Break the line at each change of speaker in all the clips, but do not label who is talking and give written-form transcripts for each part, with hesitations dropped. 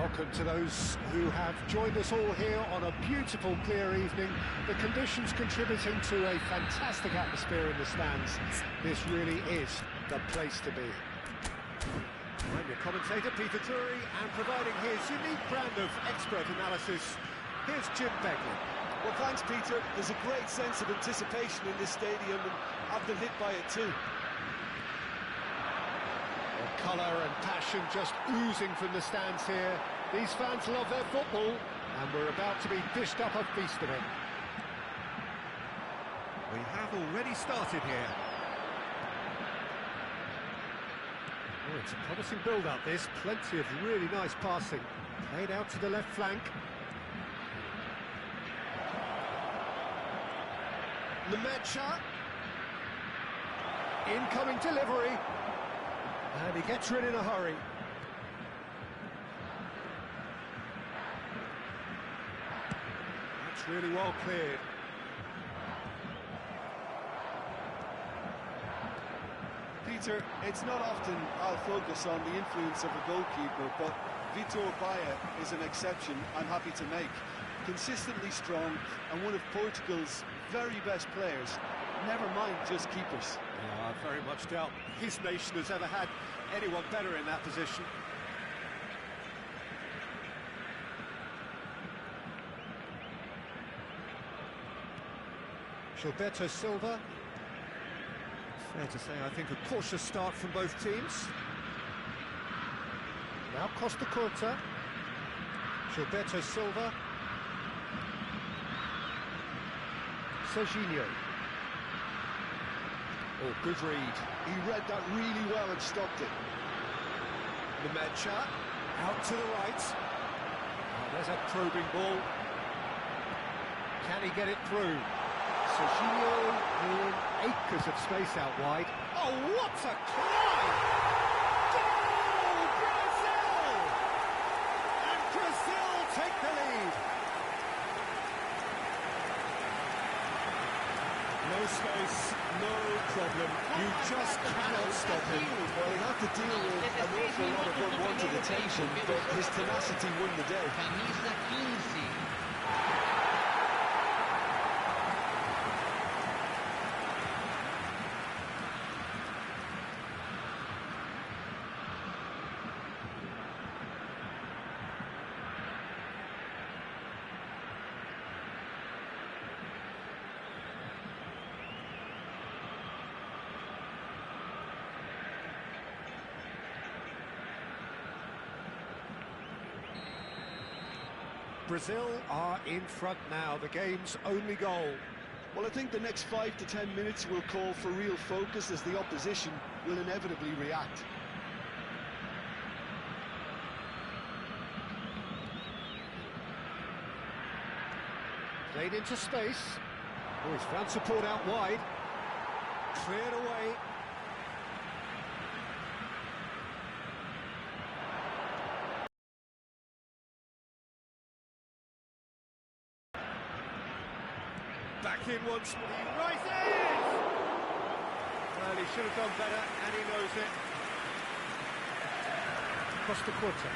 welcome to those who have joined us all here on a beautiful, clear evening. The conditions contributing to a fantastic atmosphere in the stands. This really is the place to be. I'm your commentator, Peter Drury, and providing his unique brand of expert analysis, here's Jim Begley.
Well, thanks, Peter. There's a great sense of anticipation in this stadium, and I've been hit by it too.
Colour and passion just oozing from the stands here. These fans love their football, and we're about to be dished up a feast of it. We have already started here. Oh, it's a promising build-up, this. Plenty of really nice passing. Played out to the left flank. Lemecha. Incoming delivery. And he gets rid in a hurry. That's really well cleared.
Peter, it's not often I'll focus on the influence of a goalkeeper, but Vitor Baia is an exception I'm happy to make. Consistently strong and one of Portugal's very best players, never mind just keepers.
Yeah, I very much doubt his nation has ever had anyone better in that position. Gilberto Silva. Fair to say, I think, a cautious start from both teams. Now Costa Curta. Gilberto Silva. Serginho. Oh, good read.
He read that really well and stopped it.
Lemecha, out to the right. Oh, there's a probing ball. Can he get it through? Serginho in acres of space out wide. Oh, what a climb! Goal, Brazil! And Brazil take the lead. No space, no problem. You just cannot stop him.
Well, he had to deal with an awful lot of unwanted attention, but his tenacity won the day.
Camisa 15.
Brazil are in front now, the game's only goal.
Well, I think the next 5 to 10 minutes will call for real focus as the opposition will inevitably react.
Played into space. Oh, he's found support out wide. Cleared away. Back in once more, he rises! Well, he should have done better, and he knows it. Costa Curta.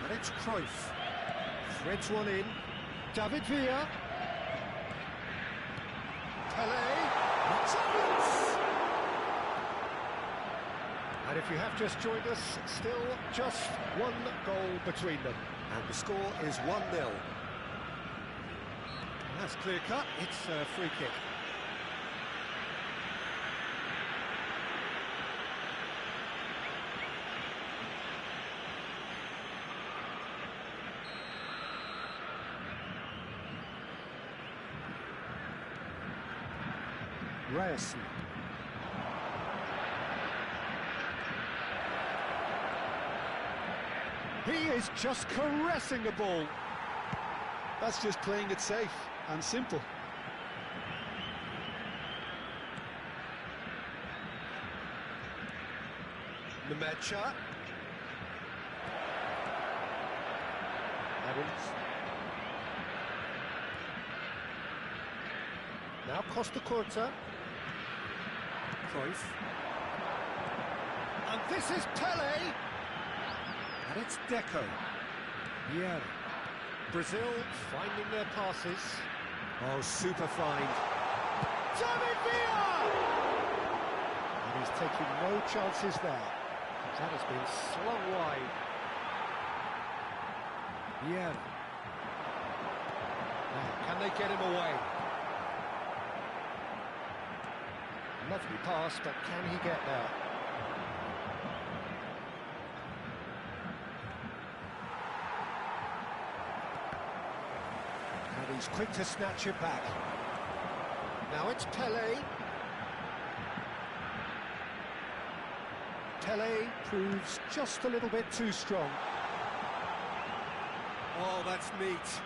And it's Cruyff. Threads one in. David Villa. Pelé. Chance! And if you have just joined us, still just one goal between them. And the score is 1-0. That's clear cut, it's a free kick. Ryerson. He is just caressing the ball.
That's just playing it safe and simple.
Lemecha. Evans. Now Costa Curta. Cruyff. And this is Pelé. And it's Deco. Yeah. Brazil finding their passes. Oh, super find. David Villa! And he's taking no chances there. That has been slung wide. Yeah. Now, can they get him away? Lovely pass, but can he get there? And he's quick to snatch it back. Now it's Pelé. Pelé proves just a little bit too strong. Oh, that's neat.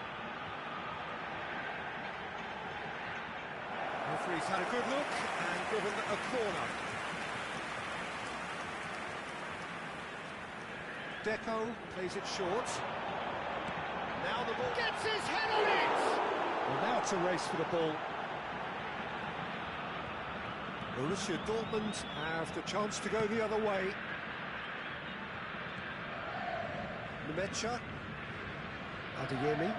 Referee's had a good look and given a corner. Deco plays it short. Now the ball gets his head on it! Well, now it's a race for the ball. Borussia Dortmund have the chance to go the other way. Nemecha. Adeyemi.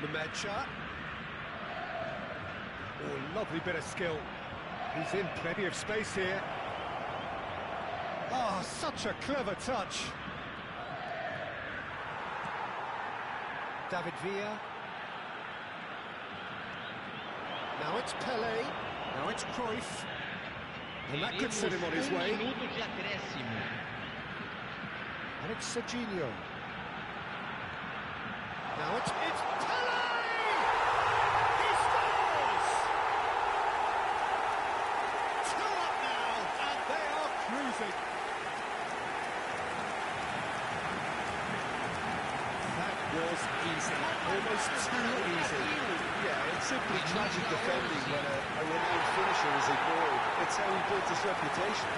Nemecha. Oh, lovely bit of skill. He's in plenty of space here. Oh, such a clever touch. David Villa. Now it's Pelé. Now it's Cruyff. And that could set him on his way. And it's Serginho. Now it's Pelé! He scores! 2 up now, and they are cruising. That was easy, almost too easy.
Yeah, it's simply tragic defending when a renowned finisher is ignored. It's how he built his reputation.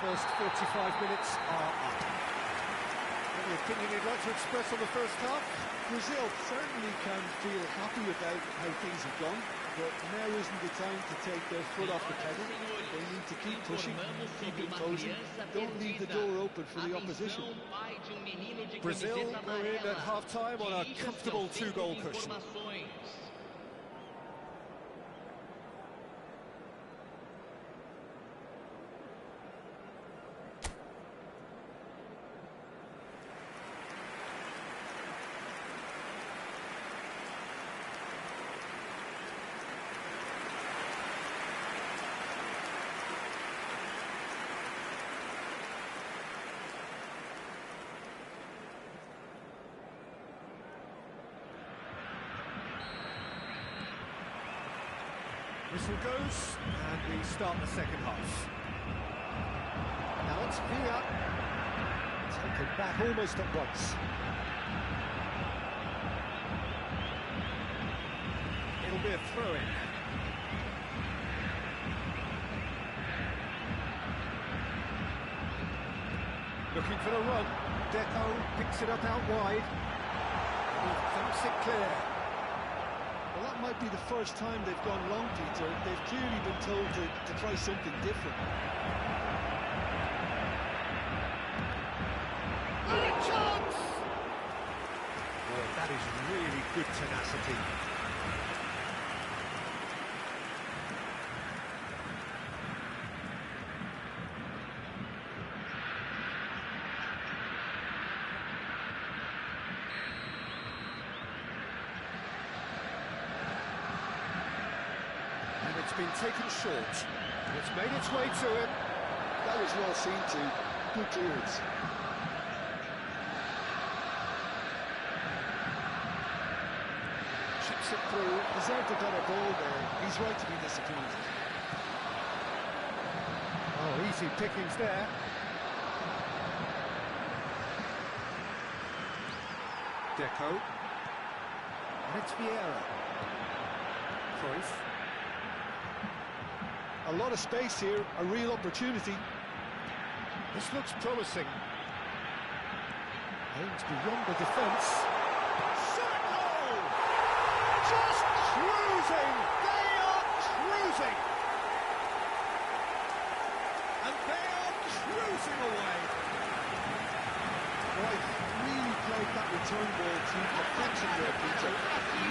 First 45 minutes are up. Any opinion you'd like to express on the first half?
Brazil certainly can feel happy about how things have gone, but now isn't the time to take their foot off the pedal. They need to keep pushing, keep imposing, don't leave the door open for the opposition.
Brazil are in at half-time on a comfortable 2-goal cushion. Whistle goes, and we start the second half. Now it's Villa. Taken back almost at once. It'll be a throw-in. Looking for the run. Deco picks it up out wide. He thumps it clear.
Well, that might be the first time they've gone long, Peter. They've clearly been told to try something different.
And a chance! Boy, that is really good tenacity. It's been taken short. It's made its way to him.
That was well seen too. Good clearance.
Chips taps it through.
Deserved to get a goal there. He's right to be disappointed.
Oh, easy pickings there. Deco. And it's Vieira. Cruyff.
A lot of space here, a real opportunity.
This looks promising. Aims beyond the defence. Circle! Just cruising! They are cruising! And they are cruising away!
Right, really played that return ball to perfection there, Peter.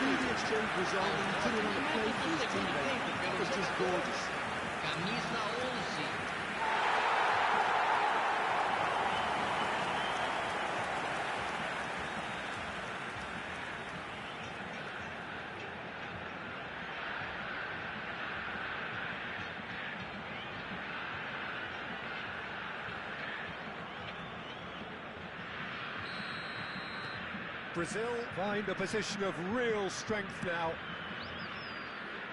Really exchange was on and he put it on a plate for his teammate. That was just gorgeous.
Camisa 11.
Brazil find a position of real strength now.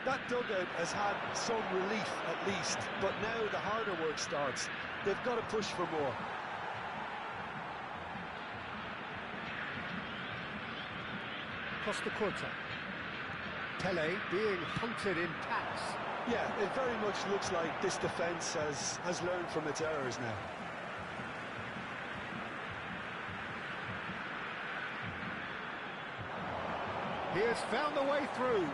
That dugout has had some relief at least, but now the harder work starts. They've got to push for more.
Costa Curta. Pele being hunted in packs.
Yeah, it very much looks like this defence has learned from its errors now.
He has found the way through.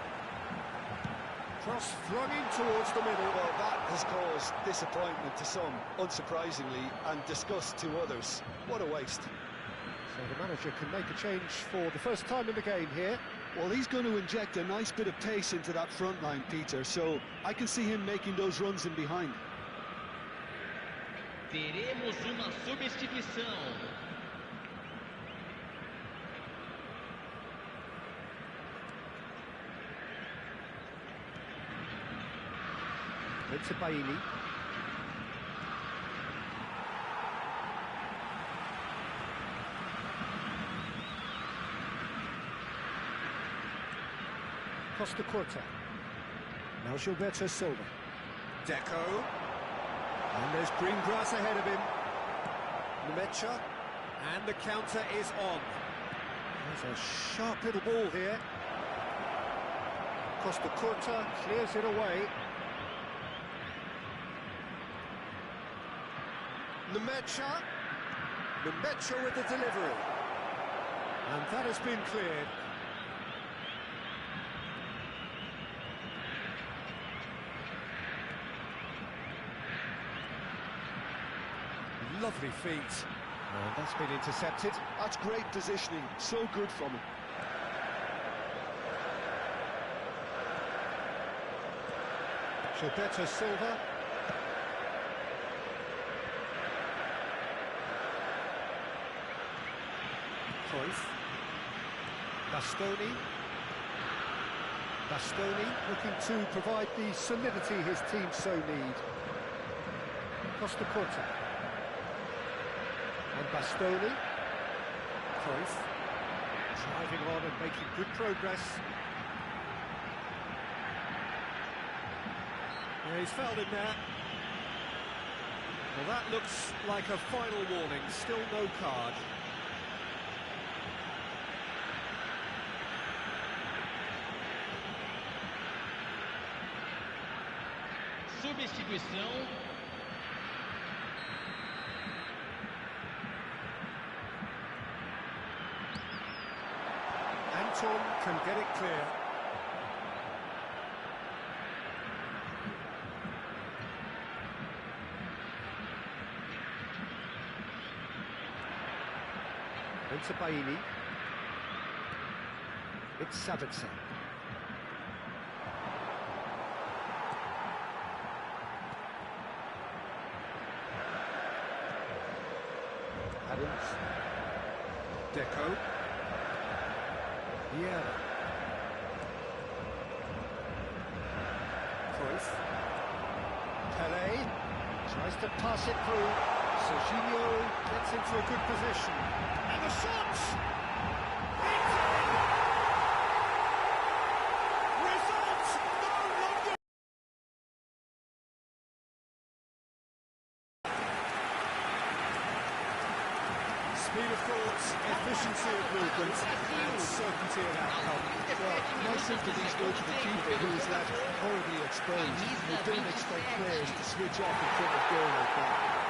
Cross flung in towards the middle.
Well, that has caused disappointment to some, unsurprisingly, and disgust to others. What a waste.
So the manager can make a change for the first time in the game here.
Well, he's going to inject a nice bit of pace into that front line, Peter, so I can see him making those runs in behind.
Teremos uma substituição.
It's a Bailey. Costa Curta. Now Gilberto Silva. Deco. And there's green grass ahead of him. Nemecha. And the counter is on. There's a sharp little ball here. Costa Curta clears it away. Nemecha with the delivery. And that has been cleared. Lovely feet. And that's been intercepted.
That's great positioning. So good from him.
Gilberto Silva. Cruyff. Bastoni looking to provide the solidity his team so need. Costa Curta. And Bastoni. Cruyff. Driving on and making good progress. Yeah, he's fouled him there. Well, that looks like a final warning. Still no card.
Substituição.
Anton can get it clear. Into Bailey. It's Sabitzer. Adams. Deco. Vieira. Cruyff. Pele tries to pass it through. Serginho gets into a good position. And the shot! It's in!
efficiency of movement and certainty of outcome. Well, my sympathies go to the keeper who was left horribly exposed. You don't expect players to switch off in front of goal like that.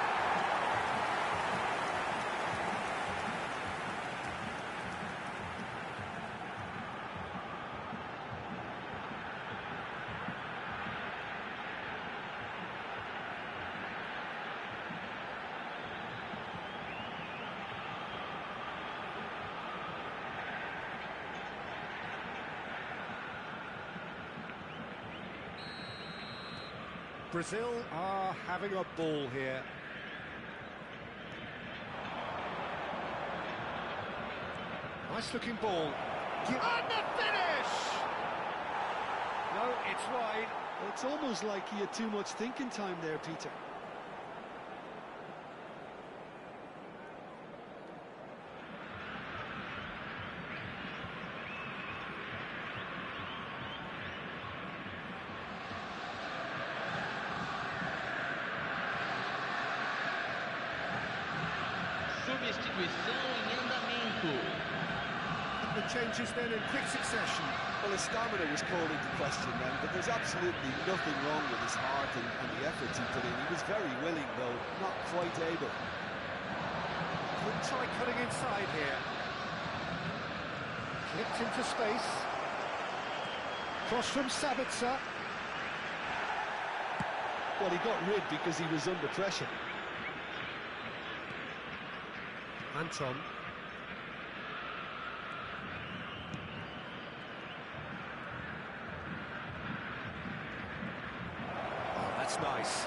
Brazil are having a ball here. Nice looking ball. And the finish! No, it's wide.
It's almost like he had too much thinking time there, Peter.
Substituição em andamento.
The changes then in quick succession.
Well, his stamina was called into question then, but there's absolutely nothing wrong with his heart and the efforts he put in. He was very willing, though, not quite able.
Could try cutting inside here. Flipped into space. Cross from Sabitzer.
Well, he got rid because he was under pressure.
Anton. Oh, that's nice.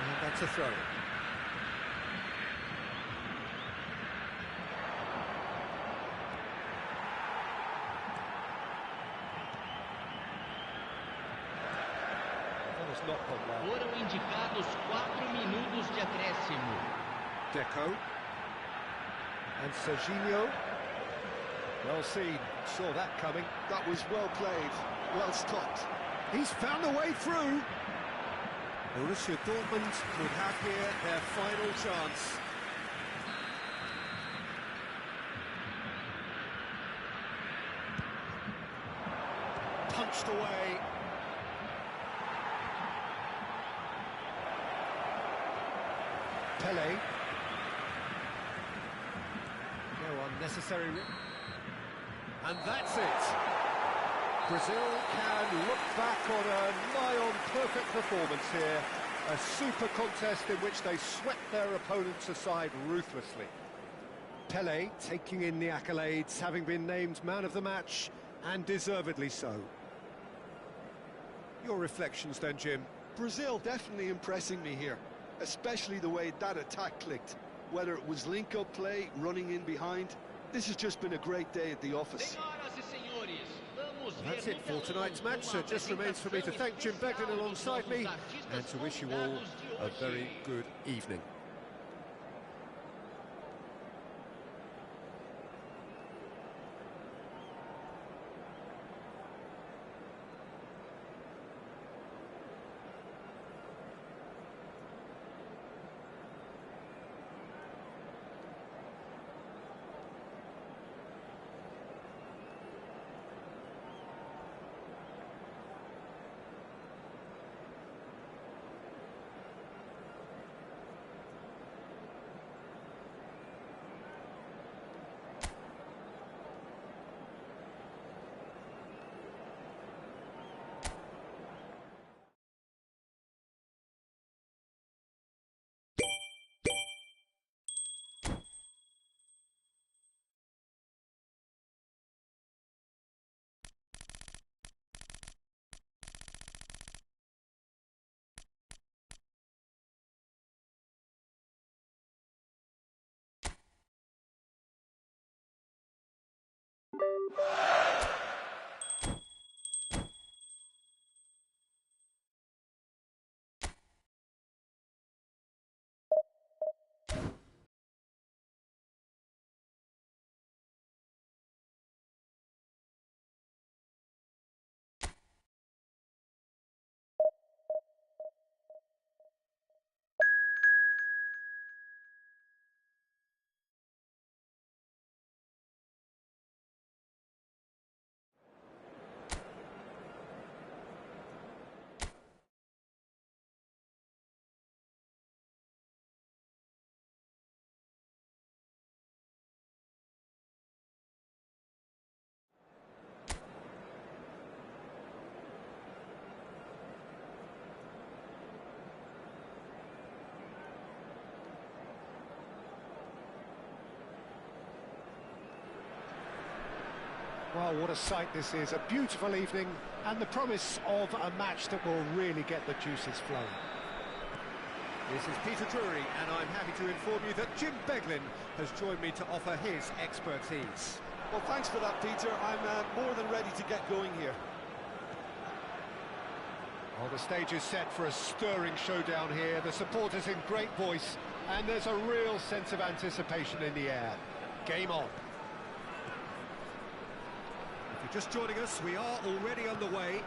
And that's a throw. That was not gone well.
Foram indicados 4 minutos de acréscimo.
Deco. And Serginho. Well seen, saw that coming.
That was well played, well stopped.
He's found a way through. Borussia Dortmund could have here their final chance. Punched away. Pele. No unnecessary... And that's it. Brazil can look back on a nigh-on perfect performance here. A super contest in which they swept their opponents aside ruthlessly. Pele taking in the accolades, having been named man of the match, and deservedly so. Your reflections then, Jim?
Brazil definitely impressing me here, especially the way that attack clicked. Whether it was link-up play, running in behind, this has just been a great day at the office.
That's it for tonight's match, so it just remains for me to thank Jim Beglin alongside me and to wish you all a very good evening. Well, what a sight this is. A beautiful evening and the promise of a match that will really get the juices flowing. This is Peter Drury, and I'm happy to inform you that Jim Beglin has joined me to offer his expertise.
Well, thanks for that, Peter. I'm more than ready to get going here.
Well, the stage is set for a stirring showdown here. The supporters in great voice, and there's a real sense of anticipation in the air. Game on. If you're just joining us, we are already underway.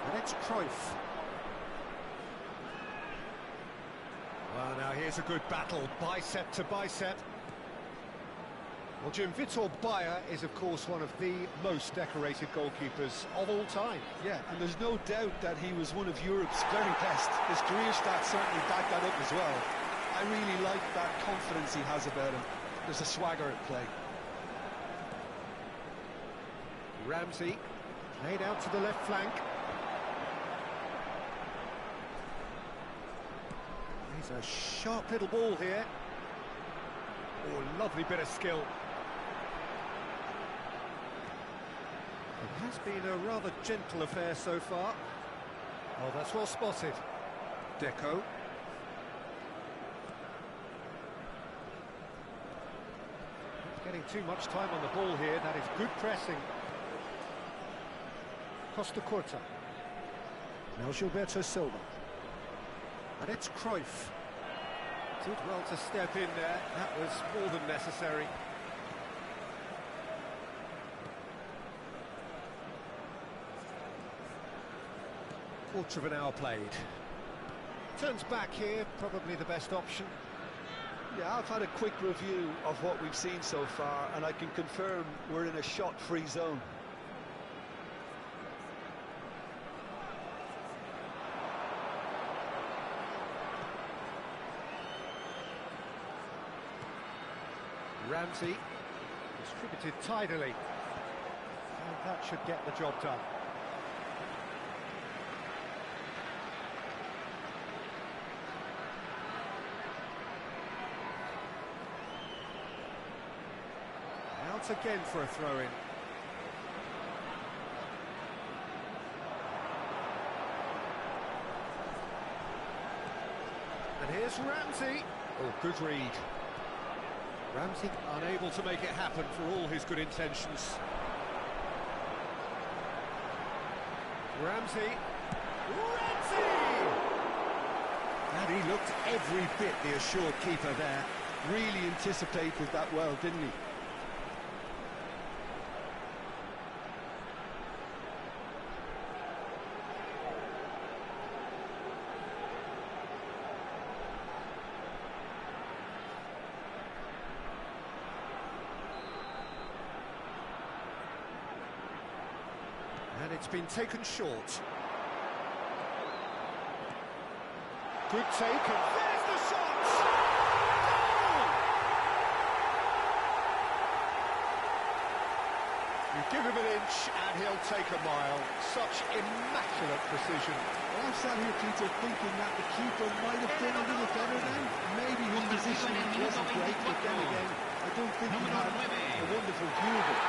And it's Cruyff. Well, now here's a good battle, bicep to bicep. Well, Jim, Vitor Bayer is, of course, one of the most decorated goalkeepers of all time.
Yeah, and there's no doubt that he was one of Europe's very best. His career stats certainly back that up as well. I really like that confidence he has about him. There's a swagger at play.
Ramsey, played out to the left flank. He's a sharp little ball here. Oh, lovely bit of skill. It has been a rather gentle affair so far. Oh, that's well spotted. Deco. Not getting too much time on the ball here. That is good pressing. Costa Curta. Now Gilberto Silva. And it's Cruyff. Did well to step in there. That was more than necessary. Quarter of an hour played. Turns back here, probably the best option.
Yeah, I've had a quick review of what we've seen so far, and I can confirm we're in a shot-free zone.
Ramsey, distributed tidily, and that should get the job done. Out again for a throw-in. And here's Ramsey. Oh, good read. Ramsey unable to make it happen for all his good intentions. Ramsey! And he looked every bit the assured keeper there.
Really anticipated that well, didn't he?
And it's been taken short. Good take, and there's the shot! Goal! You give him an inch and he'll take a mile. Such immaculate precision.
Well, I'm sat here, Peter, thinking that the keeper might have done a little better then. Maybe his positioning wasn't great, but then again, I don't think he had a wonderful view of it.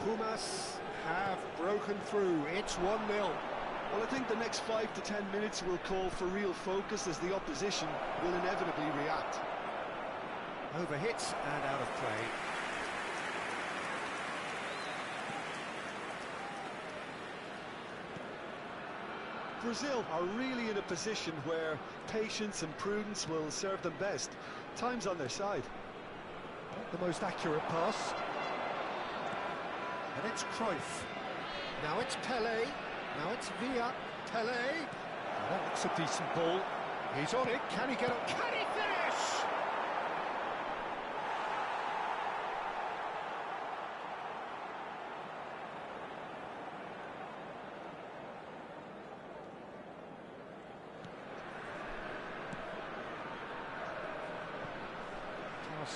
Pumas have broken through. It's 1-0.
Well, I think the next 5 to 10 minutes will call for real focus as the opposition will inevitably react.
Overhit and out of play.
Brazil are really in a position where patience and prudence will serve them best. Time's on their side.
Not the most accurate pass. And it's Cruyff. Now it's Pelé. Now it's Villa. Pelé. That looks a decent ball. He's on it. Can he get up? Can he finish?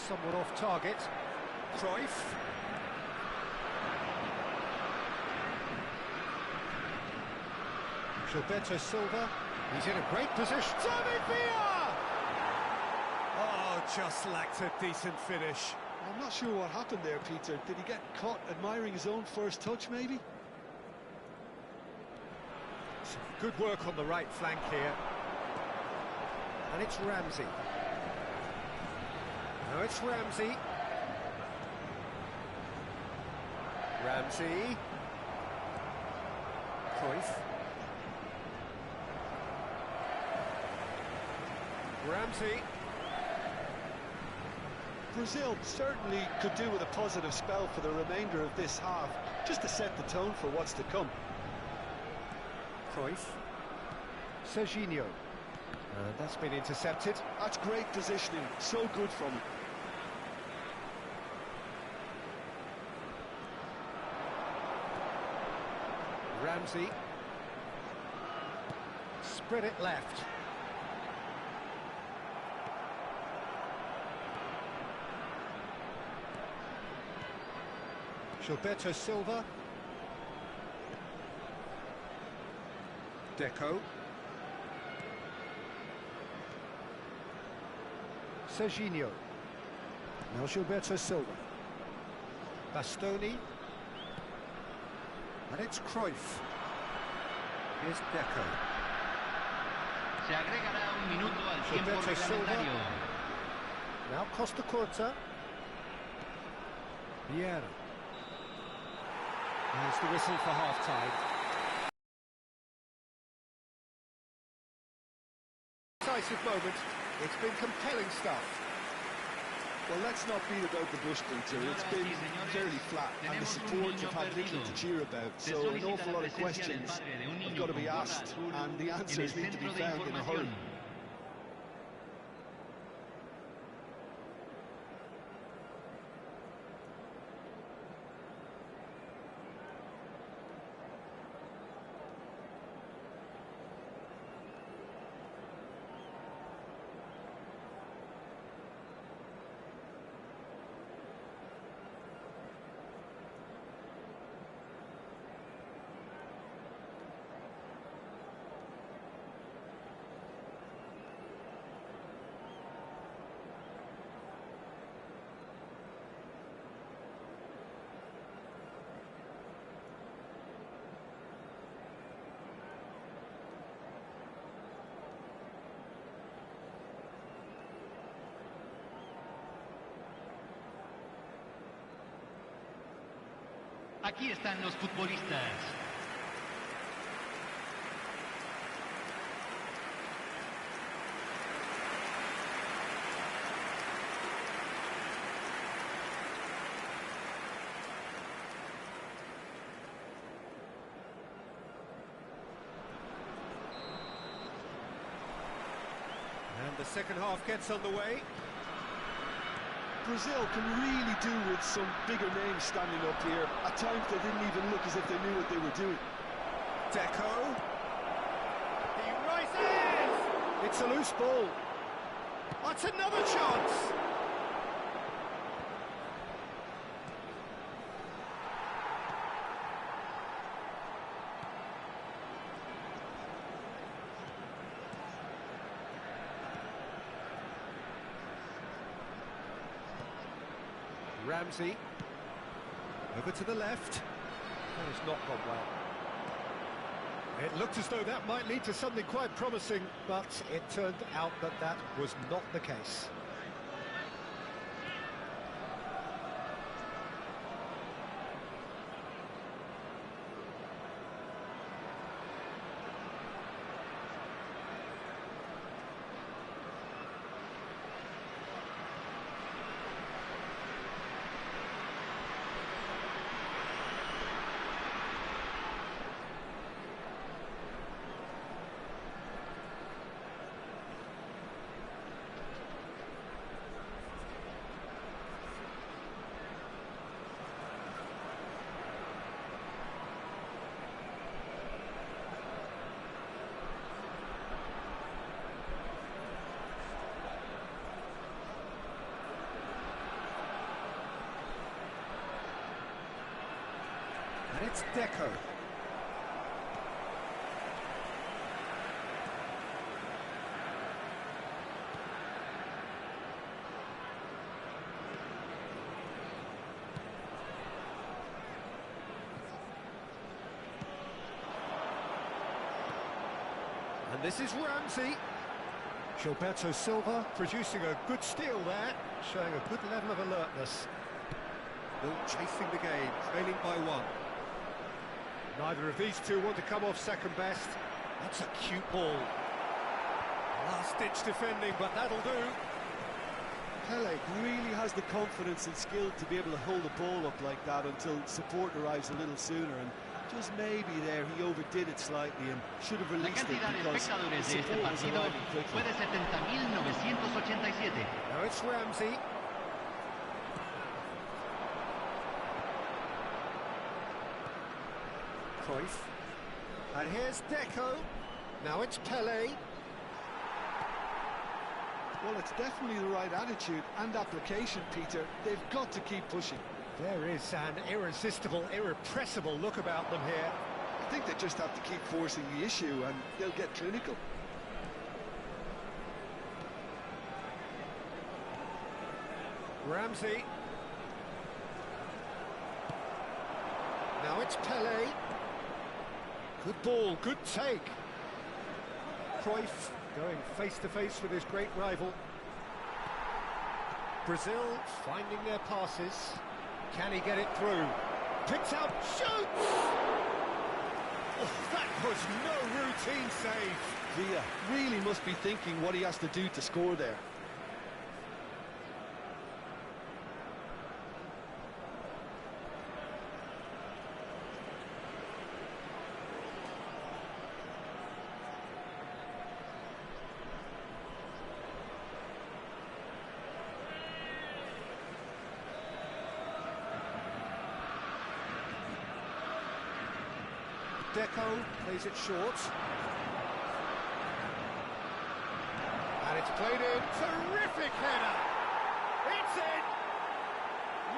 Somewhat off target. Cruyff. Gilberto Silva. He's in a great position. David Villa! Oh, just lacked a decent finish.
I'm not sure what happened there, Peter. Did he get caught admiring his own first touch, maybe?
Some good work on the right flank here. And it's Ramsey. Now it's Ramsey. Ramsey. Cruyff. Ramsey.
Brazil certainly could do with a positive spell for the remainder of this half, just to set the tone for what's to come.
Cruyff. Serginho. That's been intercepted.
That's great positioning, so good from him.
Ramsey. Spread it left. Gilberto Silva. Deco. Serginho. Now Gilberto Silva. Bastoni. And it's Cruyff. Here's Deco.
Se agregará un minuto al tiempo
Gilberto Silva.
reglamentario.
Now Costa Curta. Vieira. There's the whistle for half-time. Decisive moment. It's been compelling stuff.
Well, let's not beat about the bush, Peter. It's been fairly flat, and the support have had little to cheer about. So an awful lot of questions have got to be asked, and the answers need to be found in a hurry.
Aquí están los futbolistas.
And the second half gets underway.
Brazil can really do with some bigger names standing up here. At times they didn't even look as if they knew what they were doing.
Deco. He rises! It's a loose ball. That's another chance. Ramsey, over to the left. That has not gone well. It looked as though that might lead to something quite promising, but it turned out that that was not the case. it's Deco. And this is Ramsey. Gilberto Silva producing a good steal there, showing a good level of alertness. Still chasing the game, trailing by one. Neither of these two want to come off second best. That's a cute ball. Last-ditch defending, but that'll do.
Pele really has the confidence and skill to be able to hold the ball up like that until support arrives a little sooner, and just maybe there he overdid it slightly and should have released it because support was arriving quickly.
Now it's Ramsey. Cruyff. And here's Deco. Now it's Pele.
Well, it's definitely the right attitude and application, Peter. They've got to keep pushing.
There is an irresistible, irrepressible look about them here.
I think they just have to keep forcing the issue and they'll get clinical.
Ramsey. Now it's Pele. Good ball, good take. Cruyff going face-to-face with his great rival. Brazil finding their passes. Can he get it through? Picks out, shoots! Oh, that was no routine save.
Villa really must be thinking what he has to do to score there.
Deco plays it short. And it's played in. Terrific header! It's in!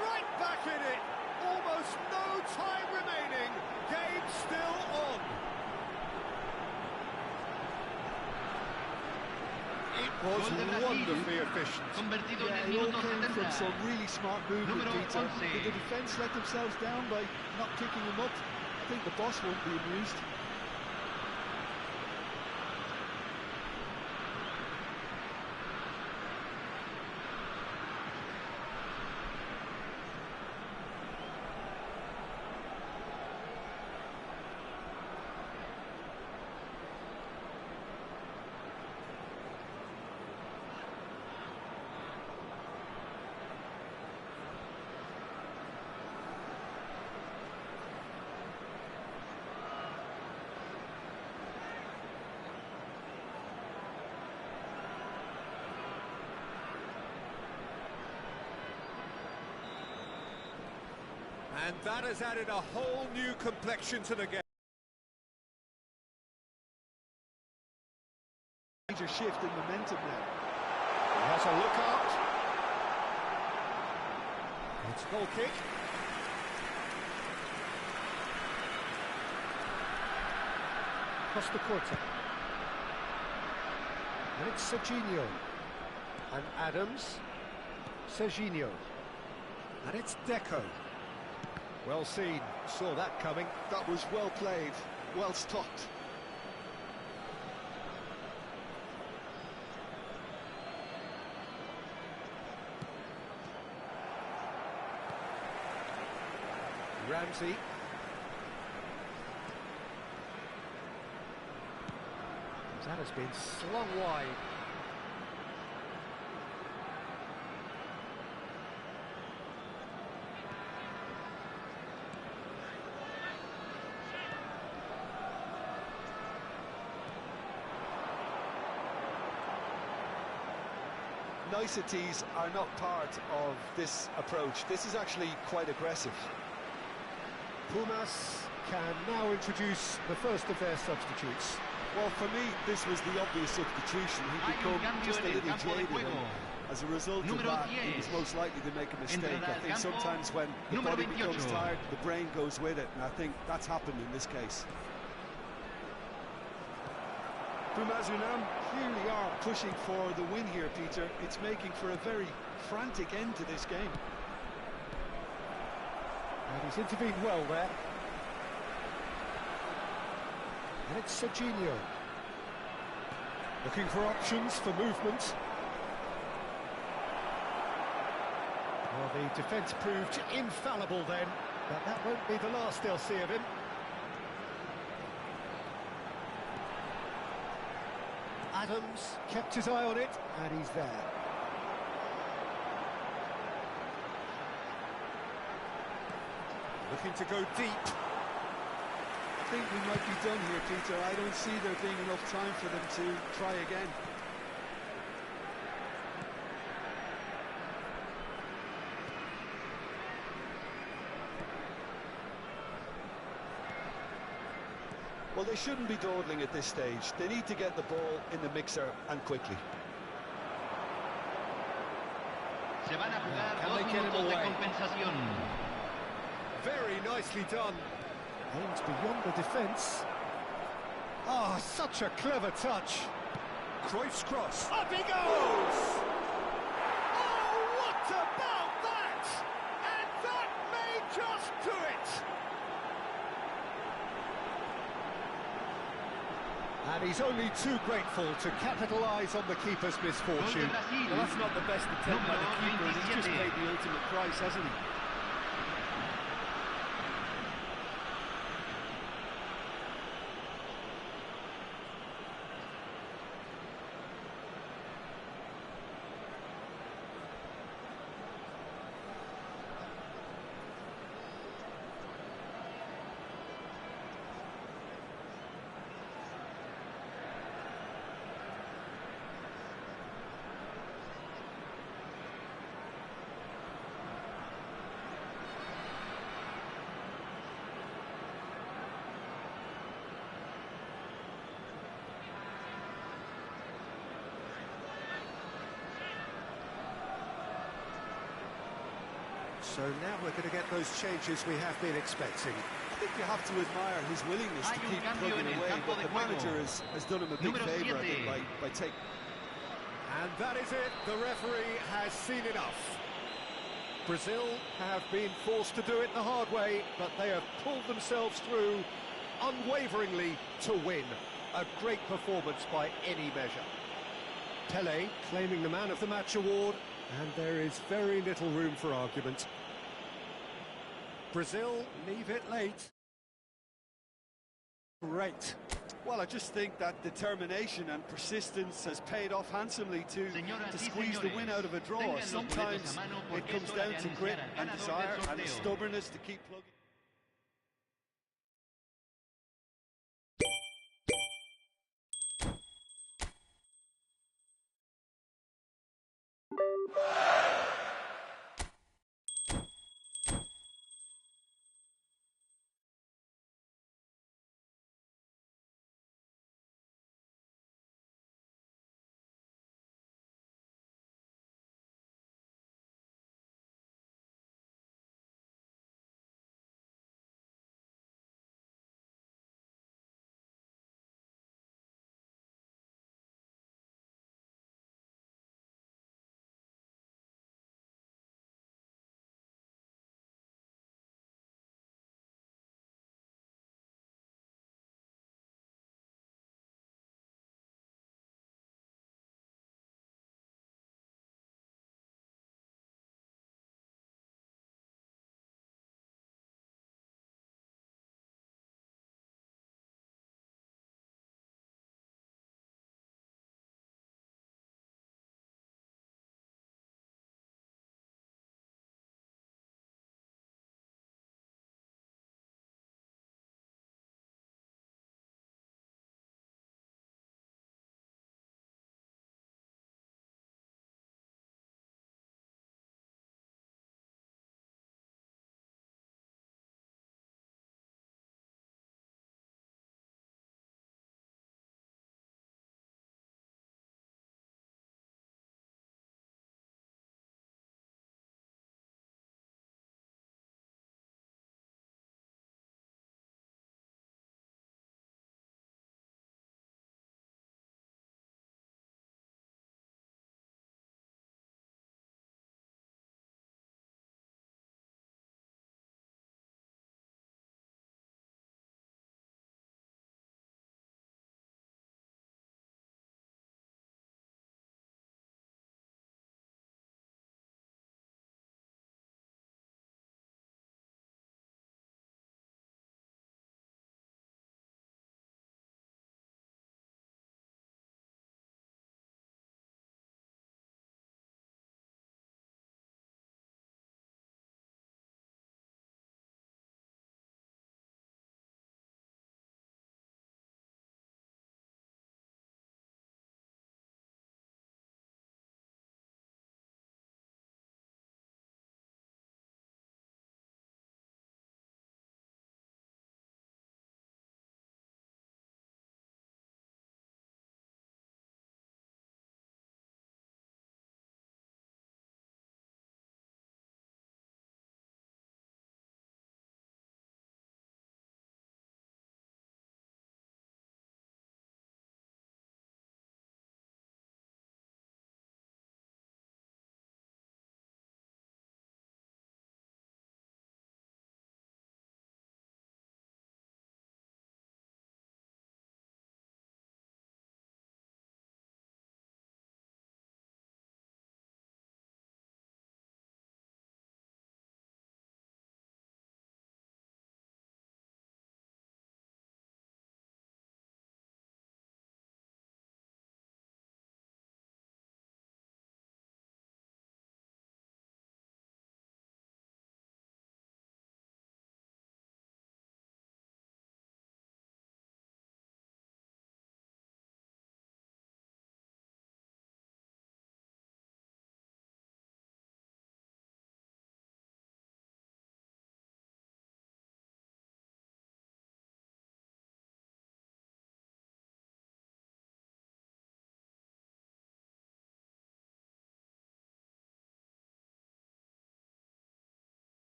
Right back in it! Almost no time remaining. Game still on. It was wonderfully efficient.
Yeah, it all came from some really smart movement, Peter. Did the defence let themselves down by not picking him up? I think the boss won't be amused.
And that has added a whole new complexion to the game.
Major shift in momentum now.
He has a look out. It's a goal kick. Costa Corta. And it's Serginho. And Adams. Serginho. And it's Deco. Well seen, saw that coming.
That was well played, well stopped.
Ramsey. That has been slung wide.
Niceties are not part of this approach. This is actually quite aggressive.
Pumas can now introduce the first of their substitutes.
Well, for me, this was the obvious substitution. He'd become just a little jaded. As a result of
Número
that, he
10.
was most likely to make a mistake.
Entrada
I
al
think
campo,
sometimes when the
número
body becomes
28.
tired, the brain goes with it, and I think that's happened in this case. Bumazunam clearly are pushing for the win here, Peter. It's making for a very frantic end to this game.
And he's intervened well there. And it's Serginho. Looking for options for movement. Well, the defence proved infallible then, but that won't be the last they'll see of him. Adams kept his eye on it, and he's there. Looking to go deep.
I think we might be done here, Peter. I don't see there being enough time for them to try again. Well, they shouldn't be dawdling at this stage. They need to get the ball in the mixer and quickly.
Se van a jugar
Can
2
they get him
minutos de
away?
compensación.
Very nicely done. Aims beyond the defence. Ah, such a clever touch. Cruyff's cross. Up he goes! Oh, what about that? And that may just do it. And he's only too grateful to capitalise on the keeper's misfortune.
Well, that's not the best attempt by the keeper, and he's just
27.
paid the ultimate price, hasn't he?
So now we're going to get those changes we have been expecting.
I think you have to admire his willingness to
Hay un
keep
cambio
plugging
en el
away,
campo
but
de
the
juego.
manager has done him a big
Número
favour, I
7.
think, by taking...
And that is it. The referee has seen enough. Brazil have been forced to do it the hard way, but they have pulled themselves through unwaveringly to win. A great performance by any measure. Pelé claiming the Man of the Match award, and there is very little room for argument. Brazil leave it late. Great.
Well, I just think that determination and persistence has paid off handsomely to
Señoras y
squeeze the
señores,
win out of a draw.
tengan los boletos
Sometimes
a mano
it
porque
comes
es hora
down
de
to grit
anunciar al
and
ganador
desire
del
and the
sorteo.
stubbornness to keep plugging.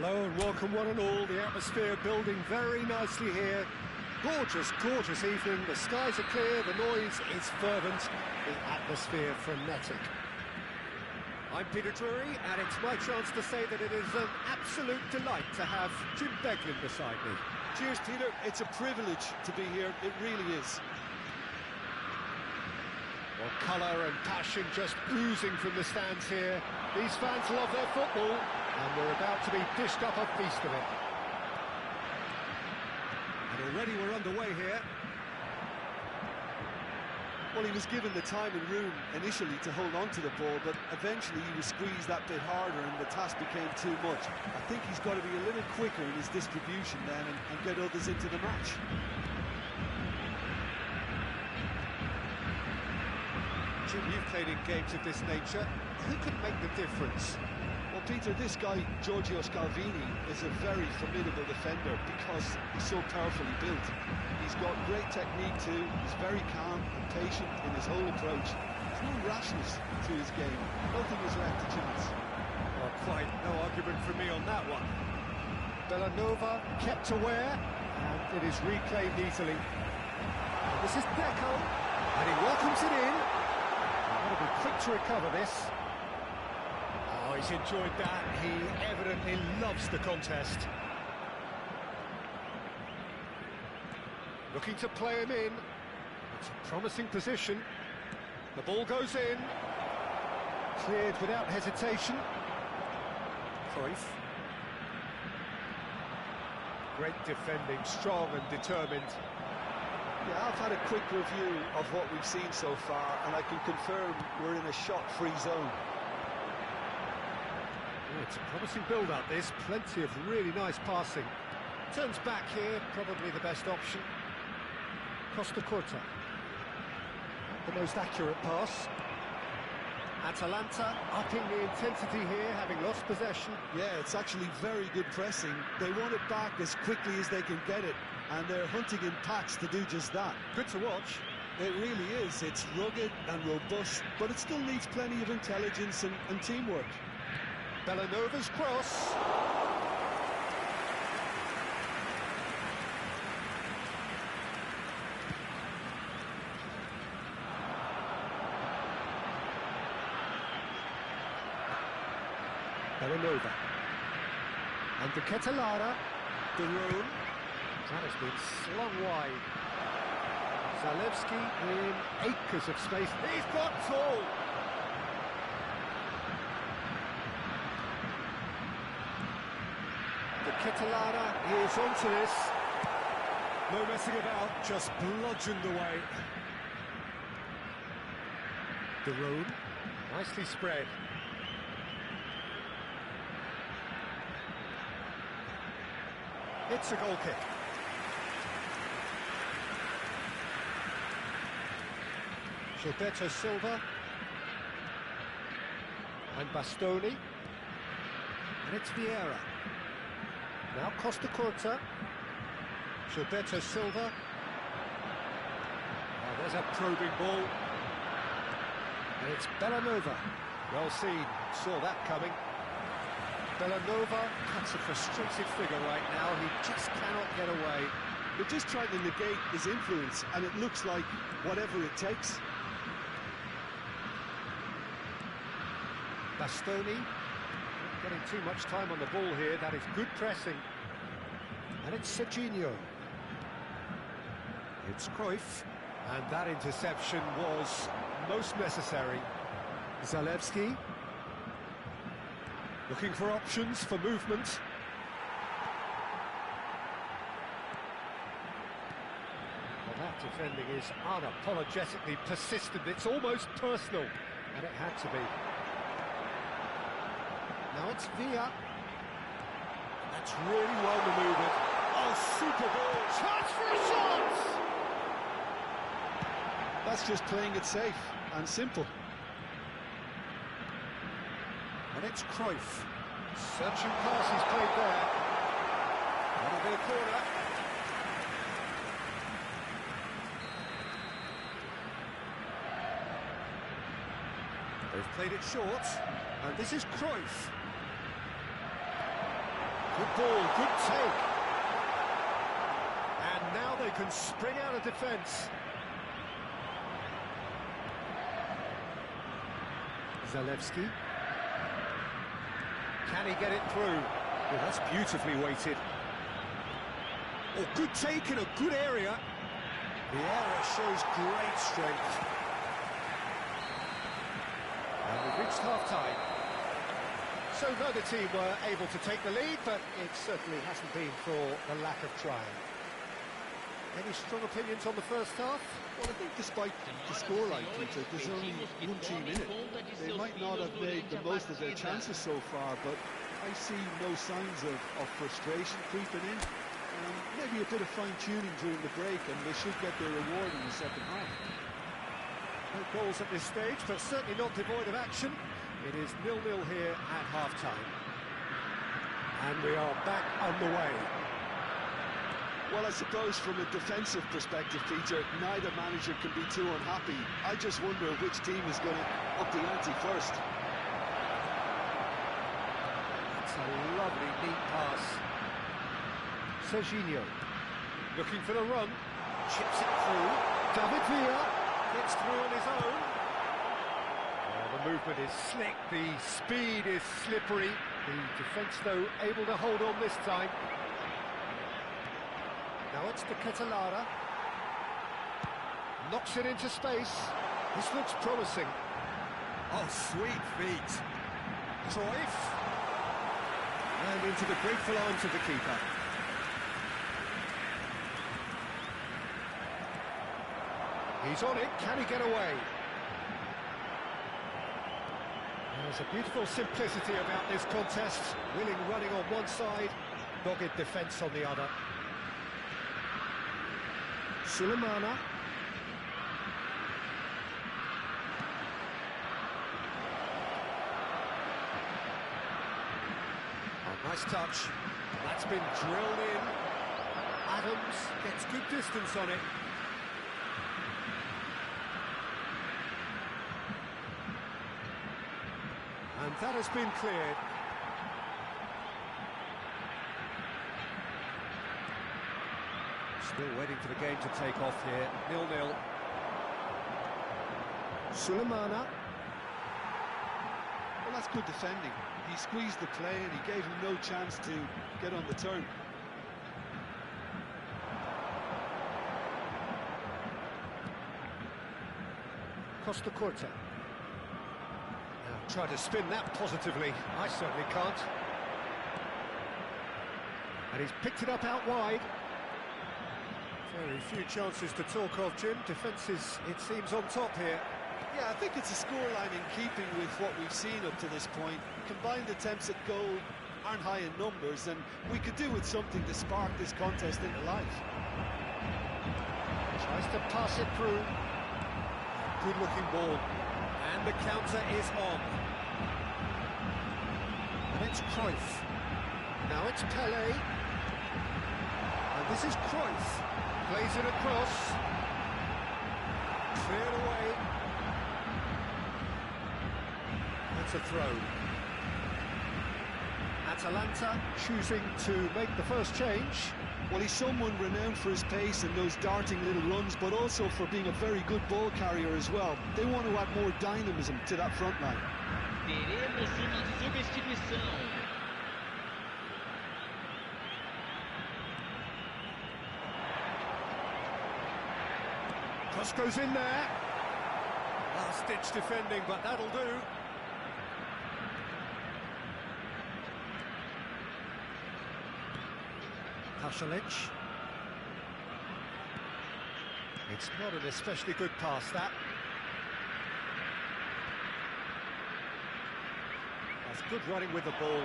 Hello and welcome one and all. The atmosphere building very nicely here. Gorgeous, gorgeous evening. The skies are clear, the noise is fervent, the atmosphere frenetic. I'm Peter Drury, and it's my chance to say that it is an absolute delight to have Jim Beglin beside me.
Cheers, Peter. It's a privilege to be here. It really is.
Well, colour and passion just oozing from the stands here. These fans love their football, and we're about to be dished up a feast of it. And already we're underway here.
Well, he was given the time and room initially to hold on to the ball, but eventually he was squeezed that bit harder and the task became too much. I think he's got to be a little quicker in his distribution then and get others into the match.
Jim, you've played in games of this nature. Who can make the difference?
Well, Peter, this guy, Giorgio Scalvini, is a very formidable defender because he's so powerfully built. He's got great technique too, he's very calm and patient in his whole approach. There's no rashness to his game, nothing is left to chance.
Well, quite no argument from me on that one. Bellanova kept aware, and it is reclaimed easily. And this is echtklo, and he welcomes it in. Got to be quick to recover this. Oh, he's enjoyed that. He evidently loves the contest. Looking to play him in. It's a promising position. The ball goes in. Cleared without hesitation. Cruyff. Great defending, strong and determined.
Yeah, I've had a quick review of what we've seen so far, and I can confirm we're in a shot-free zone.
Oh, it's a promising build-up, this. Plenty of really nice passing. Turns back here, probably the best option. Costa Curta. The most accurate pass. Atalanta upping the intensity here, having lost possession.
Yeah, it's actually very good pressing. They want it back as quickly as they can get it, and they're hunting in packs to do just that.
Good to watch.
It really is. It's rugged and robust, but it still needs plenty of intelligence and teamwork.
Bellanova's cross. Bellanova. And the Ketelara. The room. That has been slung wide. Zalewski in acres of space. He's got tall. The Ketelara is onto this. No messing about, just bludgeoned away. The room. Nicely spread. It's a goal kick. Gilberto Silva. And Bastoni. And it's Vieira. Now Costa Curta. Gilberto Silva. Oh, there's a probing ball. And it's Bellanova. Well seen. Saw that coming. Bellanova cuts a frustrated figure right now. He just cannot get away.
They're just trying to negate his influence, and it looks like whatever it takes.
Bastoni, not getting too much time on the ball here. That is good pressing. And it's Serginho. It's Cruyff. And that interception was most necessary. Zalewski. Looking for options for movement. Well, that defending is unapologetically persistent. It's almost personal, and it had to be. Now it's Villa. That's really well manoeuvred. Oh, super ball. Chance for a shot!
That's just playing it safe and simple.
And it's Cruyff. Searching pass he's played there. That'll be a corner. They've played it short. And this is Cruyff. Good ball, good take. And now they can spring out of defence. Zalewski. Can he get it through? Well, that's beautifully weighted. Oh, good take in a good area. The error shows great strength. And we've reached half-time. So neither team were able to take the lead, but it certainly hasn't been for the lack of trying. Any strong opinions on the first half?
Well, I think despite the scoreline, Peter, there's only one team in it. They might not have made the most of their chances so far, but I see no signs of frustration creeping in. Maybe a bit of fine-tuning during the break, and they should get their reward in the second half.
No goals at this stage, but certainly not devoid of action. It is 0-0 here at half-time. And we are back on the way.
Well, I suppose from a defensive perspective, Peter, neither manager can be too unhappy. I just wonder which team is going to up the ante first.
That's a lovely, neat pass. Serginho, looking for the run, chips it through. David Villa gets through on his own. Oh, the movement is slick, the speed is slippery. The defence, though, able to hold on this time. Now it's to Catalara. Knocks it into space. This looks promising. Oh, sweet feet. Cruyff. And into the grateful arms of the keeper. He's on it. Can he get away? There's a beautiful simplicity about this contest. Willing running on one side, dogged defence on the other. Sulemana. Oh, nice touch. That's been drilled in. Adams gets good distance on it. And that has been cleared. Still waiting for the game to take off here. 0-0. Sulemana.
Well, that's good defending. He squeezed the play and he gave him no chance to get on the turn.
Costa Corta. Try to spin that positively. I certainly can't. And he's picked it up out wide. Very few chances to talk of, Jim. Defence is, it seems, on top here.
Yeah, I think it's a scoreline in keeping with what we've seen up to this point. Combined attempts at goal aren't high in numbers, and we could do with something to spark this contest into life.
Tries to pass it through. Good-looking ball. And the counter is on. And it's Cruyff. Now it's Pelé. And this is Cruyff. Plays it across. Cleared away. That's a throw. Atalanta choosing to make the first change.
Well, he's someone renowned for his pace and those darting little runs, but also for being a very good ball carrier as well. They want to add more dynamism to that front line.
Teremos uma substituição.
Cross goes in there. Last-ditch defending, but that'll do. Pasalic. It's not an especially good pass, that. That's good running with the ball.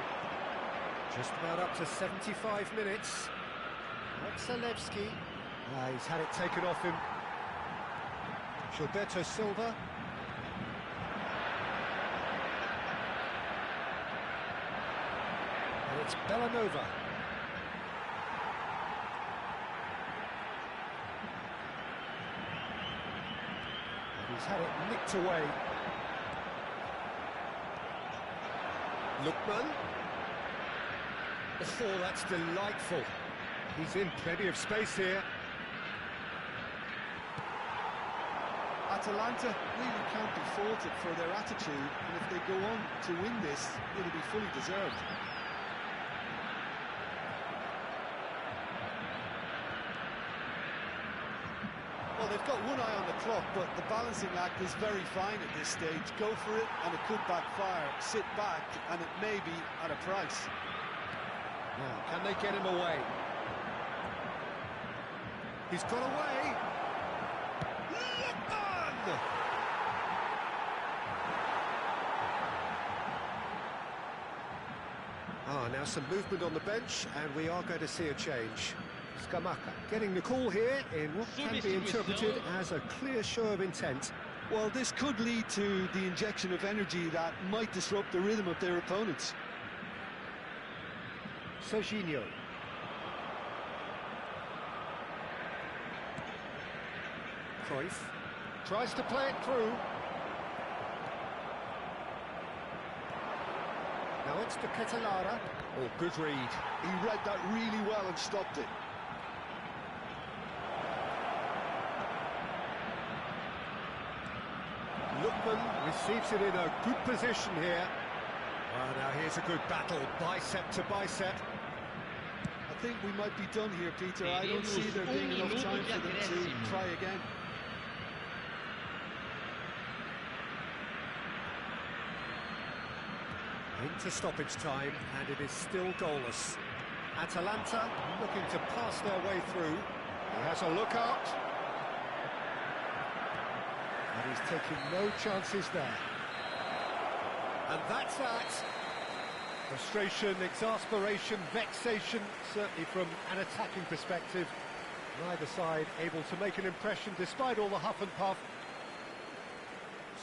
Just about up to 75 minutes. Zalewski. He's had it taken off him. Gilberto Silva. And it's Bellanova. And he's had it nicked away. Lookman. Oh, that's delightful. He's in plenty of space here.
Atalanta really can't be faulted for their attitude, and if they go on to win this, it'll be fully deserved. Well, they've got one eye on the clock, but the balancing act is very fine at this stage. Go for it, and it could backfire. Sit back, and it may be at a price.
Now, can they get him away? He's got away. Now some movement on the bench, and we are going to see a change. Scamacca getting the call here in what can be interpreted as a clear show of intent.
Well, this could lead to the injection of energy that might disrupt the rhythm of their opponents.
Serginho. Cruyff tries to play it through. Now it's to Catalara. Oh, good read.
He read that really well and stopped it.
Lookman receives it in a good position here. Well, now here's a good battle, bicep to bicep.
I think we might be done here, Peter. I don't see there being enough time for them to try again.
Into stoppage time, and it is still goalless. Atalanta looking to pass their way through. He has a look out. And he's taking no chances there. And that's that. Frustration, exasperation, vexation, certainly from an attacking perspective. Neither side able to make an impression despite all the huff and puff.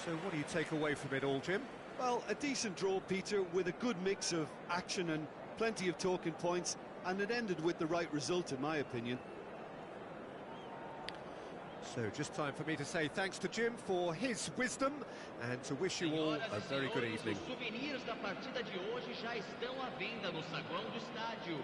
So what do you take away from it all, Jim?
Well, a decent draw, Peter, with a good mix of action and plenty of talking points, and it ended with the right result, in my opinion.
So just time for me to say thanks to Jim for his wisdom and to wish you all a very good evening.
Os souvenirs da partida de hoje já estão à venda no saguão do estádio.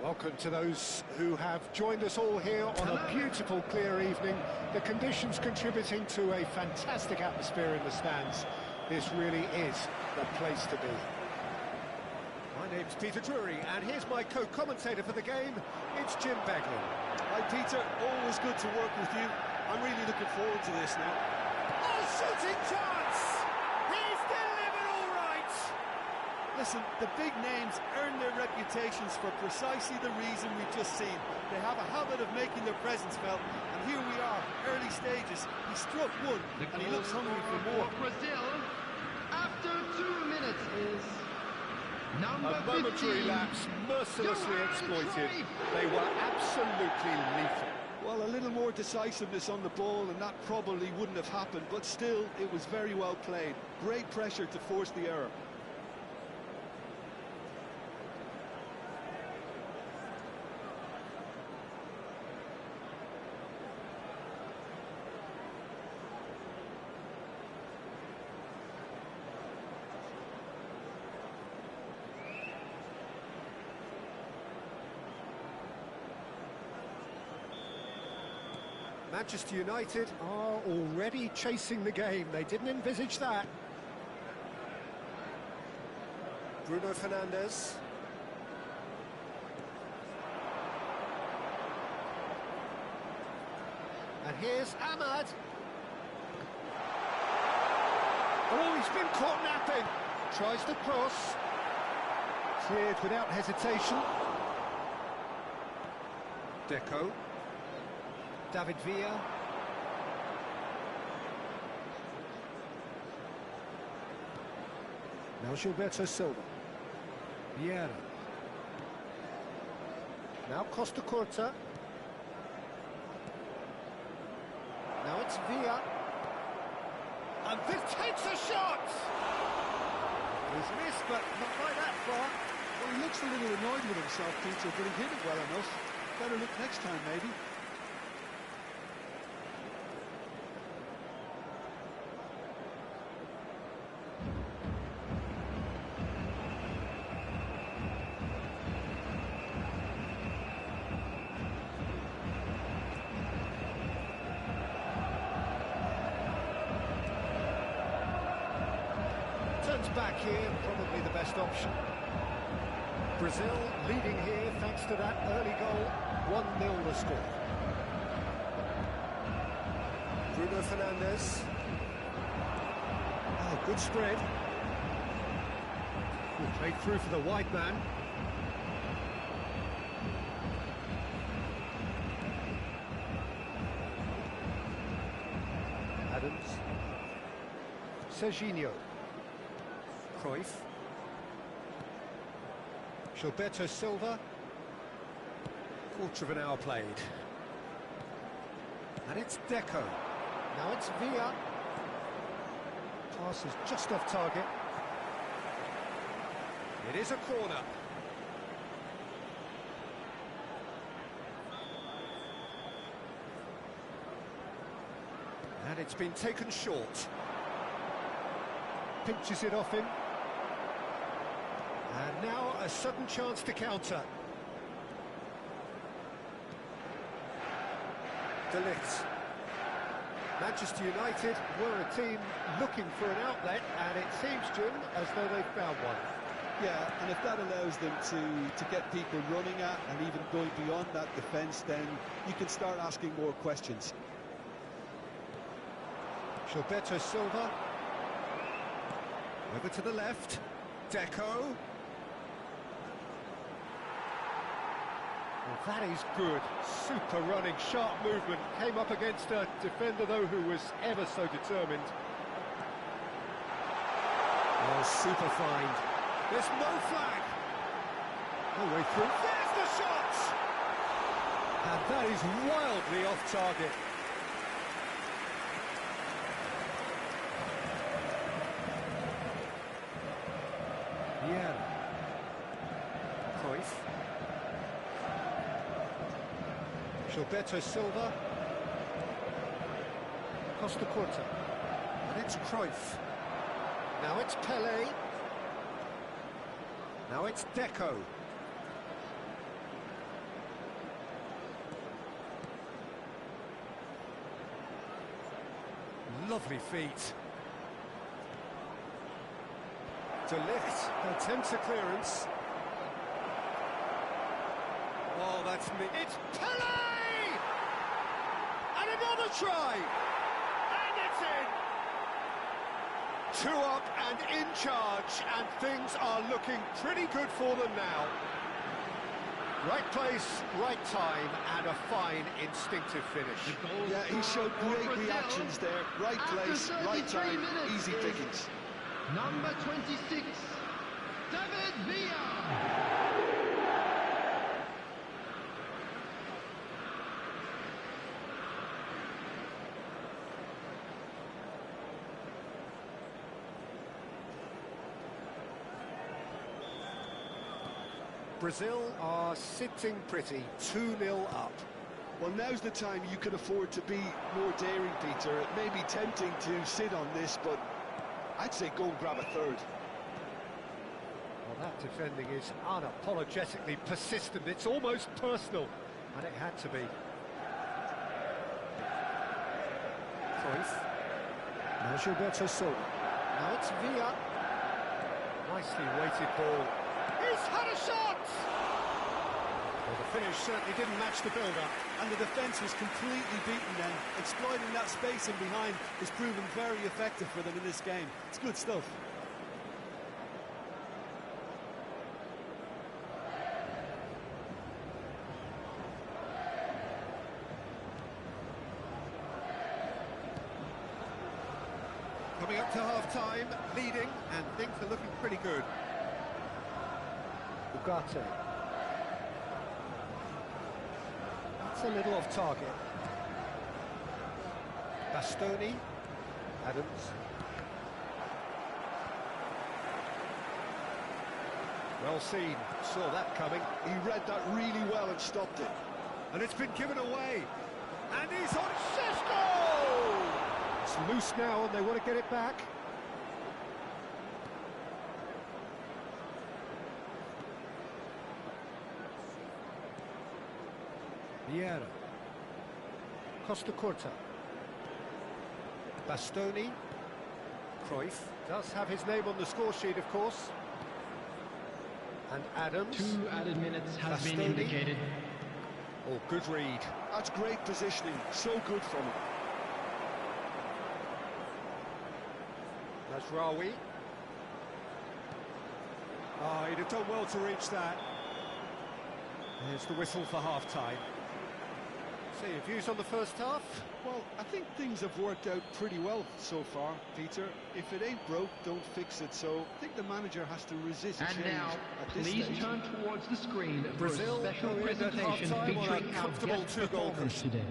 Welcome to those who have joined us all here on a beautiful, clear evening. The conditions contributing to a fantastic atmosphere in the stands. This really is the place to be. My name's Peter Drury, and here's my co-commentator for the game. It's Jim Beglin.
Hi, Peter. Always good to work with you. I'm really looking forward to this now.
Oh, shooting chance! He's delivered all right! The
Listen, the big names earn their reputations for precisely the reason we've just seen. They have a habit of making their presence felt, and here we are, early stages. He struck one, and he looks hungry for more.
Brazil, after 2 minutes, is number
A momentary
15.
lapse, mercilessly exploited. They were absolutely lethal.
Well, a little more decisiveness on the ball, and that probably wouldn't have happened, but still, it was very well played. Great pressure to force the error.
Manchester United are already chasing the game. They didn't envisage that. Bruno Fernandes. And here's Ahmad. Oh, he's been caught napping. Tries the cross. Cleared without hesitation. Deco. David Villa. Now Gilberto Silva. Vieira. Now Costa Curta. Now it's Villa. And this takes a shot! He's missed, but not by that far.
Well, he looks a little annoyed with himself, Peter, but he hit it well enough. Better look next time, maybe.
Back here, probably the best option. Brazil leading here thanks to that early goal. 1-0 the score. Bruno Fernandes. Oh, good spread. Good played through for the wide man. Adams. Serginho. Cruyff. Gilberto Silva. Quarter of an hour played. And it's Deco. Now it's Villa. Pass is just off target. It is a corner. And it's been taken short. Pinches it off him. And now a sudden chance to counter. De Ligt. Manchester United were a team looking for an outlet, and it seems, Jim, as though they've found one.
Yeah, and if that allows them to get people running at and even going beyond that defence, then you can start asking more questions.
Gilberto Silva. Over to the left. Deco. Well, that is good. Super running, sharp movement. Came up against a defender, though, who was ever so determined. Oh, super find. There's no flag. No way through. There's the shot! And that is wildly off target. Yeah. Cruyff. Gilberto Silva. Costa Curta. And it's Cruyff. Now it's Pelé. Now it's Deco. Lovely feet. De Ligt attempts a clearance. Oh, that's me. It's Pelé! And another try! And it's in! 2 up and in charge, and things are looking pretty good for them now. Right place, right time, and a fine instinctive finish.
Yeah, he showed great reactions there. Right place, right time, easy pickings.
Number 26, David Villa.
Brazil are sitting pretty, 2-0 up.
Well, now's the time you can afford to be more daring, Peter. It may be tempting to sit on this, but I'd say go and grab a third.
Well, that defending is unapologetically persistent. It's almost personal, and it had to be. Cruyff. Now Gilberto Silva. Now it's Villa. Nicely weighted ball. He's had a shot! Well, the finish certainly didn't match the build-up.
And the defence was completely beaten then. Exploiting that space in behind has proven very effective for them in this game. It's good stuff.
Coming up to half-time, leading, and things are looking pretty good. Ugarte. That's a little off target. Bastoni. Adams. Well seen. Saw that coming.
He read that really well and stopped it.
And it's been given away. And he's on Cisco! It's loose now and they want to get it back. Vieira. Costa Curta. Bastoni. Cruyff does have his name on the score sheet, of course. And Adams.
2 added minutes has
Bastoni.
been indicated.
Oh, good read.
That's great positioning. So good from him.
That's Rawi. Oh, he'd have done well to reach that. There's the whistle for half-time. So, your views on the first half?
Well, I think things have worked out pretty well so far, Peter. If it ain't broke, don't fix it. So I think the manager has to resist
And
change
now,
at this
please
stage.
turn towards the screen for
Brazil
a special
go in at
presentation
half-time on a
featuring our
comfortable
guest
2-goal
performers
cushion.
today.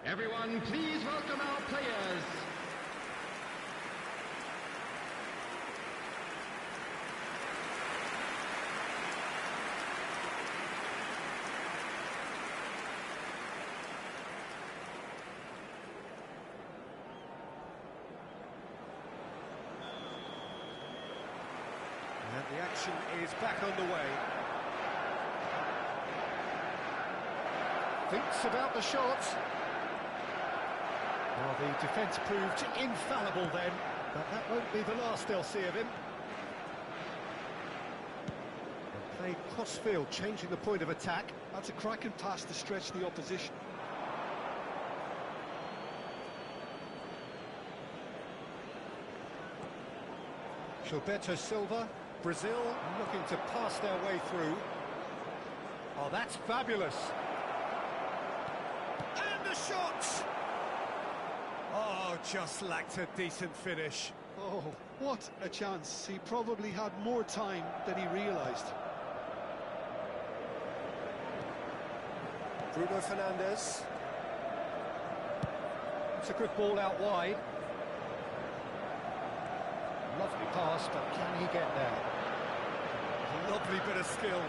Everyone, please welcome our players.
And the action is back underway. Thinks about the shot. Well, the defence proved infallible then, but that won't be the last they'll see of him. They play cross-field, changing the point of attack.
That's a cracking pass to stretch the opposition.
Gilberto Silva, Brazil looking to pass their way through. Oh, that's fabulous. And the shot! Oh, just lacked a decent finish.
Oh, what a chance. He probably had more time than he realised.
Bruno Fernandes. It's a good ball out wide. Lovely pass, but can he get there? A lovely bit of skill.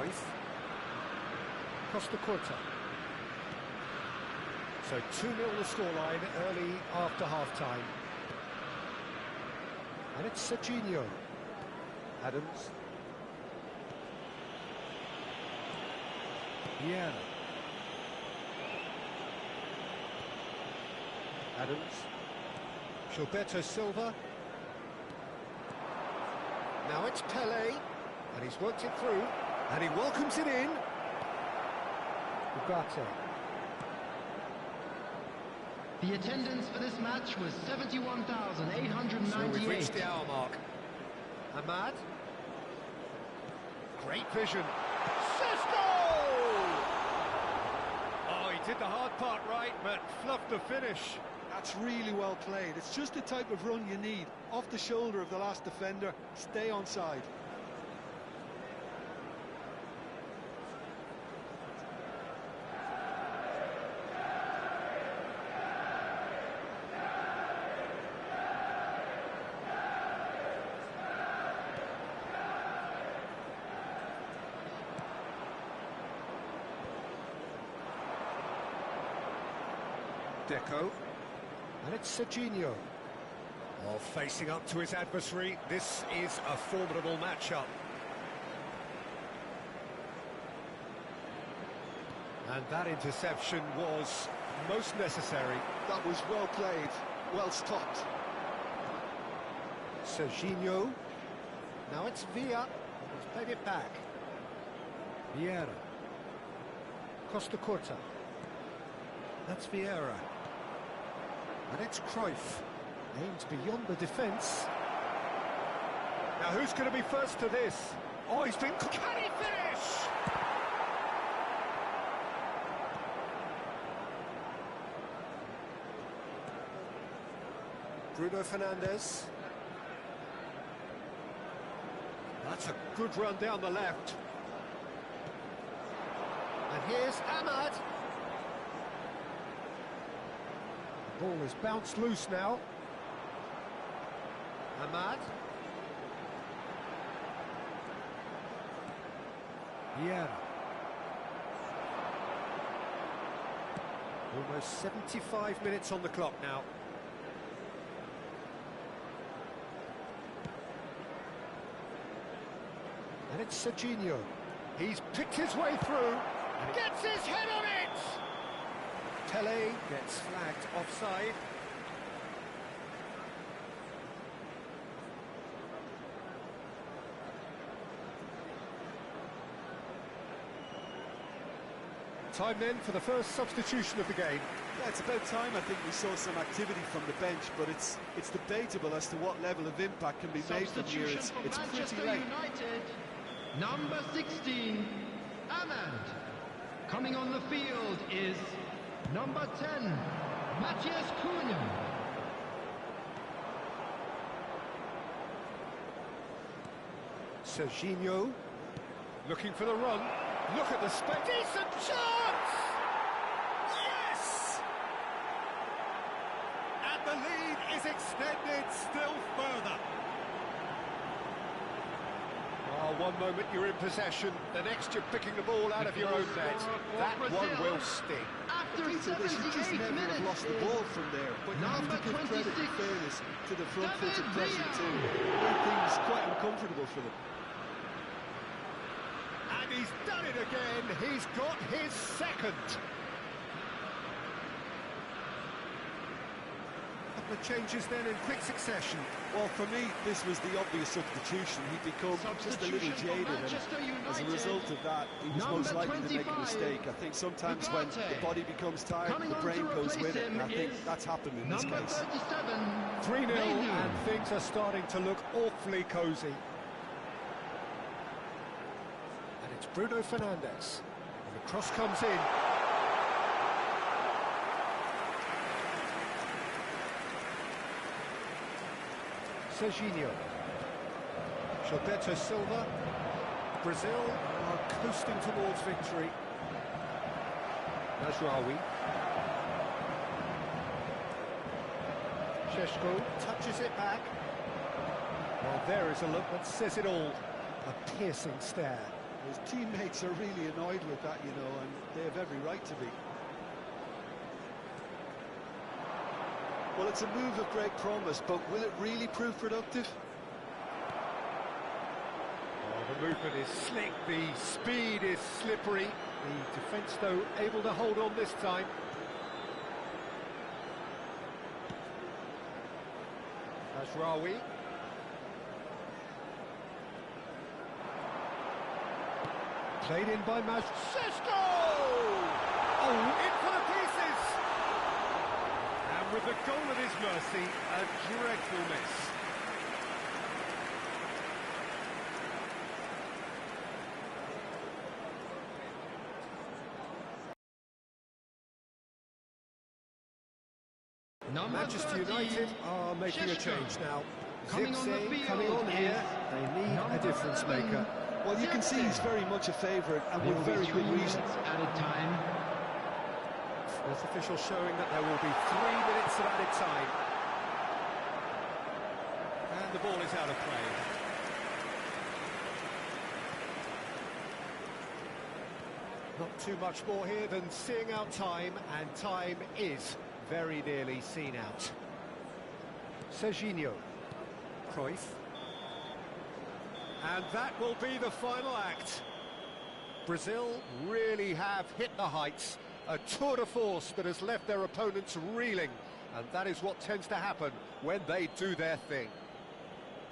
Cruyff. Costa Curta. So 2-0 the scoreline early after half-time. And it's Serginho. Adams. Vieira. Adams. Gilberto Silva. Now it's Pelé, and he's worked it through, and he welcomes it in. Ugarte.
The attendance for this match was 71,898.
So we've reached the hour mark. Ahmad. Great vision. Sesko! Oh, he did the hard part right, but fluffed the finish.
That's really well played. It's just the type of run you need. Off the shoulder of the last defender, stay onside.
Deco. And it's Serginho. Oh, facing up to his adversary, this is a formidable matchup. And that interception was most necessary.
That was well played, well stopped.
Serginho. Now it's Villa. He's played it back. Vieira. Costa Curta. That's Vieira. And it's Cruyff. Aimed beyond the defence. Now who's going to be first to this? Oh, he's been... Can he finish? Bruno Fernandes. That's a good run down the left. And here's Ahmad. The ball is bounced loose now. Ahmad. Vieira. Almost 75 minutes on the clock now. And it's Serginho. He's picked his way through and gets his head on it! Pelé gets flagged offside. Time then for the first substitution of the game.
Yeah, it's about time I think we saw some activity from the bench, but it's debatable as to what level of impact can be made from here. It's pretty late.
United, number 16, Ahmad. Coming on the field is number 10, Matthias Cunha.
Serginho looking for the run. Look at the space. Decent chance! Yes! And the lead is extended still further. Oh, one moment you're in possession, the next you're picking the ball out of your own net. That one will sting.
After
They should just
78
never have
minutes
lost the ball from there, but you have to give credit and fairness to the front-footed pressing too. Made things quite uncomfortable for them.
And he's done it again. He's got his second. Couple of changes then in quick succession.
Well, for me, this was the obvious substitution. He'd become just a little jaded, and as a result of that, he was most likely to make a mistake. I think sometimes when the body becomes tired, the brain goes with it, and I think that's happened in this case.
3-0, and things are starting to look awfully cosy. And it's Bruno Fernandes. And the cross comes in. Serginho. Gilberto Silva. Brazil are coasting towards victory. Najraoui. Šeško touches it back. Well, there is a look that says it all. A piercing stare.
His teammates are really annoyed with that, you know, and they have every right to be. Well, it's a move of great promise, but will it really prove productive?
Oh, the movement is slick, the speed is slippery. The defence, though, able to hold on this time. Ashrawi. Played in by Mash. Sesko! Oh, in for the pieces! And with the goal at his mercy, a dreadful miss. Manchester United are making a change now. Zirkzee coming on here, they need a difference maker.
Well, you can see he's very much a favourite, and with very good reason.
Added time.
Fourth official showing that there will be 3 minutes of added time. And the ball is out of play. Not too much more here than seeing out time, and time is very nearly seen out. Serginho. Cruyff. And that will be the final act. Brazil really have hit the heights. A tour de force that has left their opponents reeling. And that is what tends to happen when they do their thing.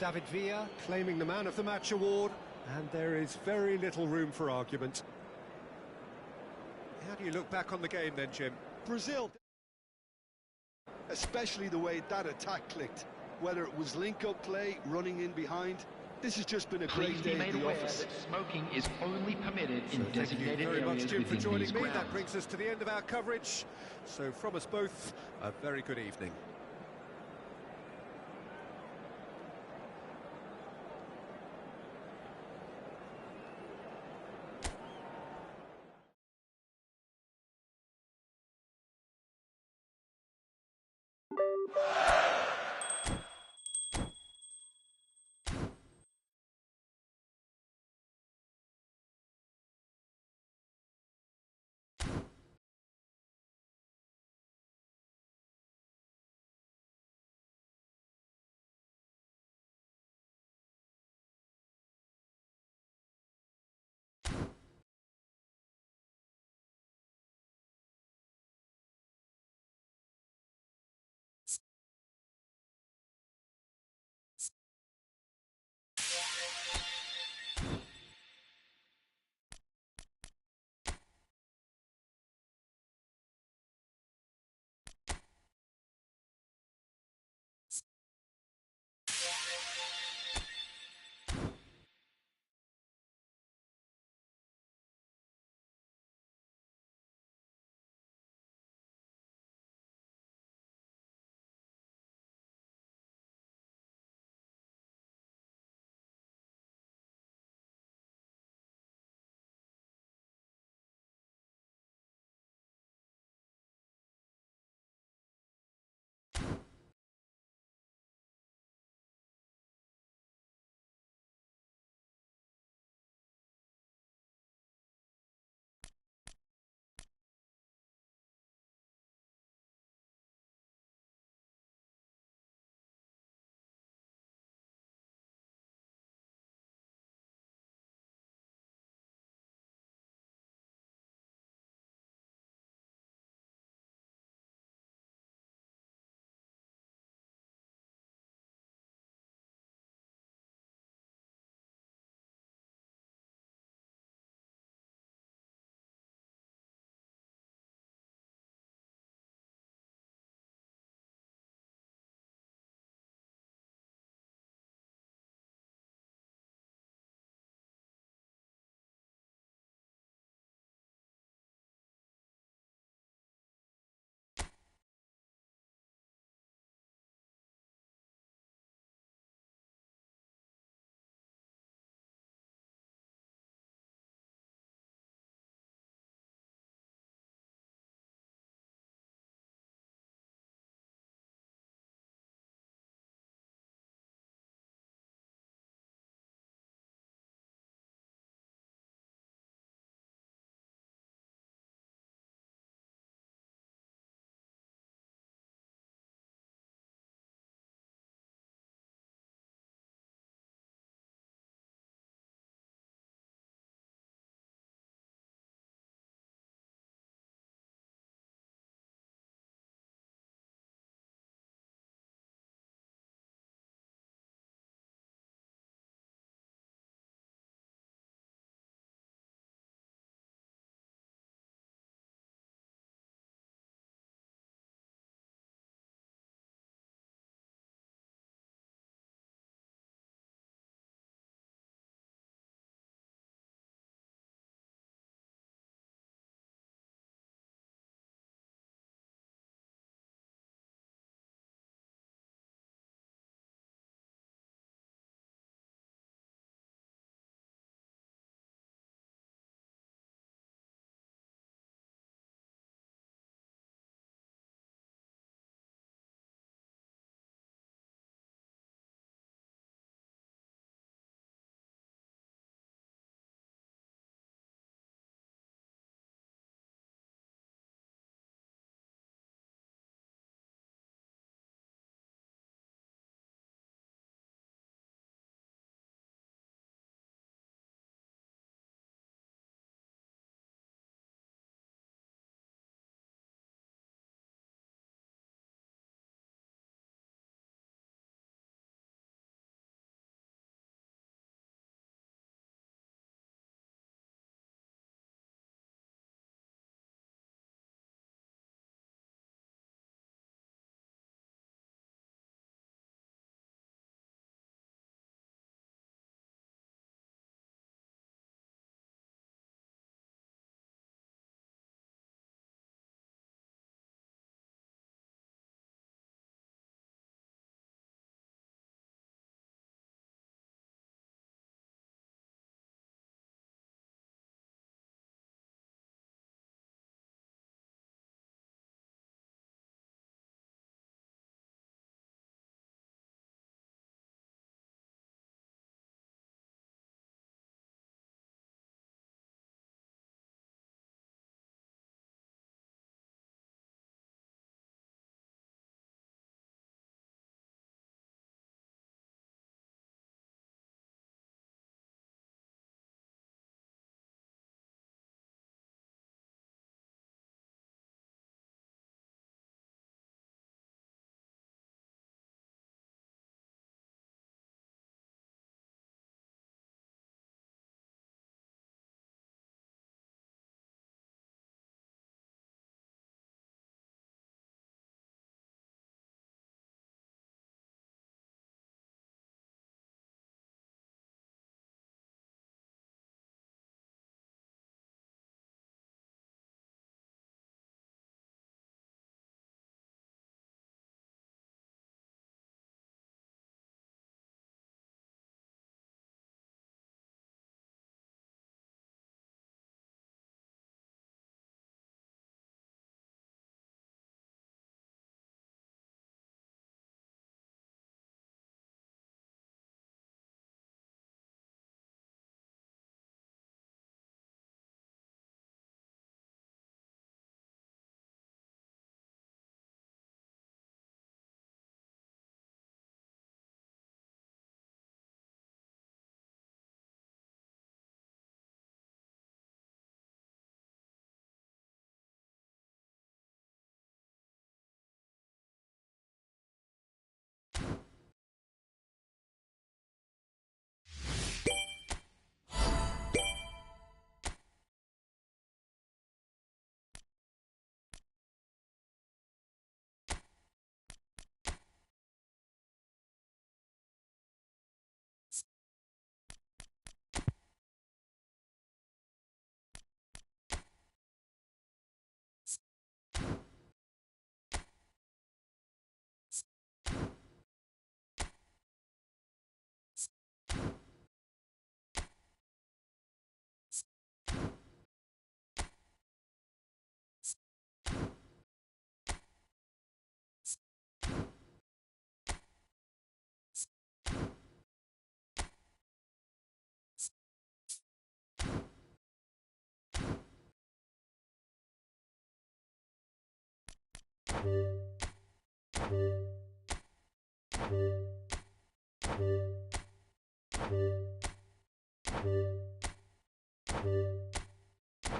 David Villa claiming the Man of the Match award. And there is very little room for argument. How do you look back on the game then, Jim?
Brazil, especially the way that attack clicked. Whether it was link-up play, running in behind, this has just been a great day in the office.
That smoking is only permitted in designated
Thank you very much, Jim, for joining me.
Grounds.
That brings us to the end of our coverage. So from us both, a very good evening.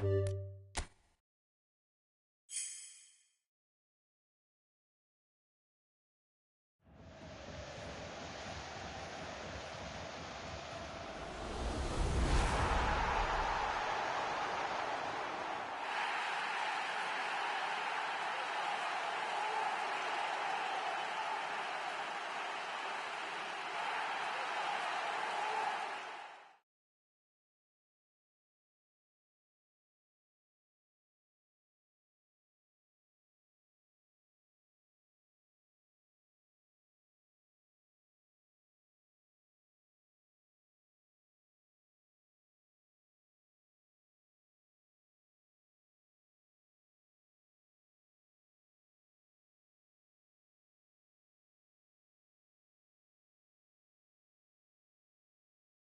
you.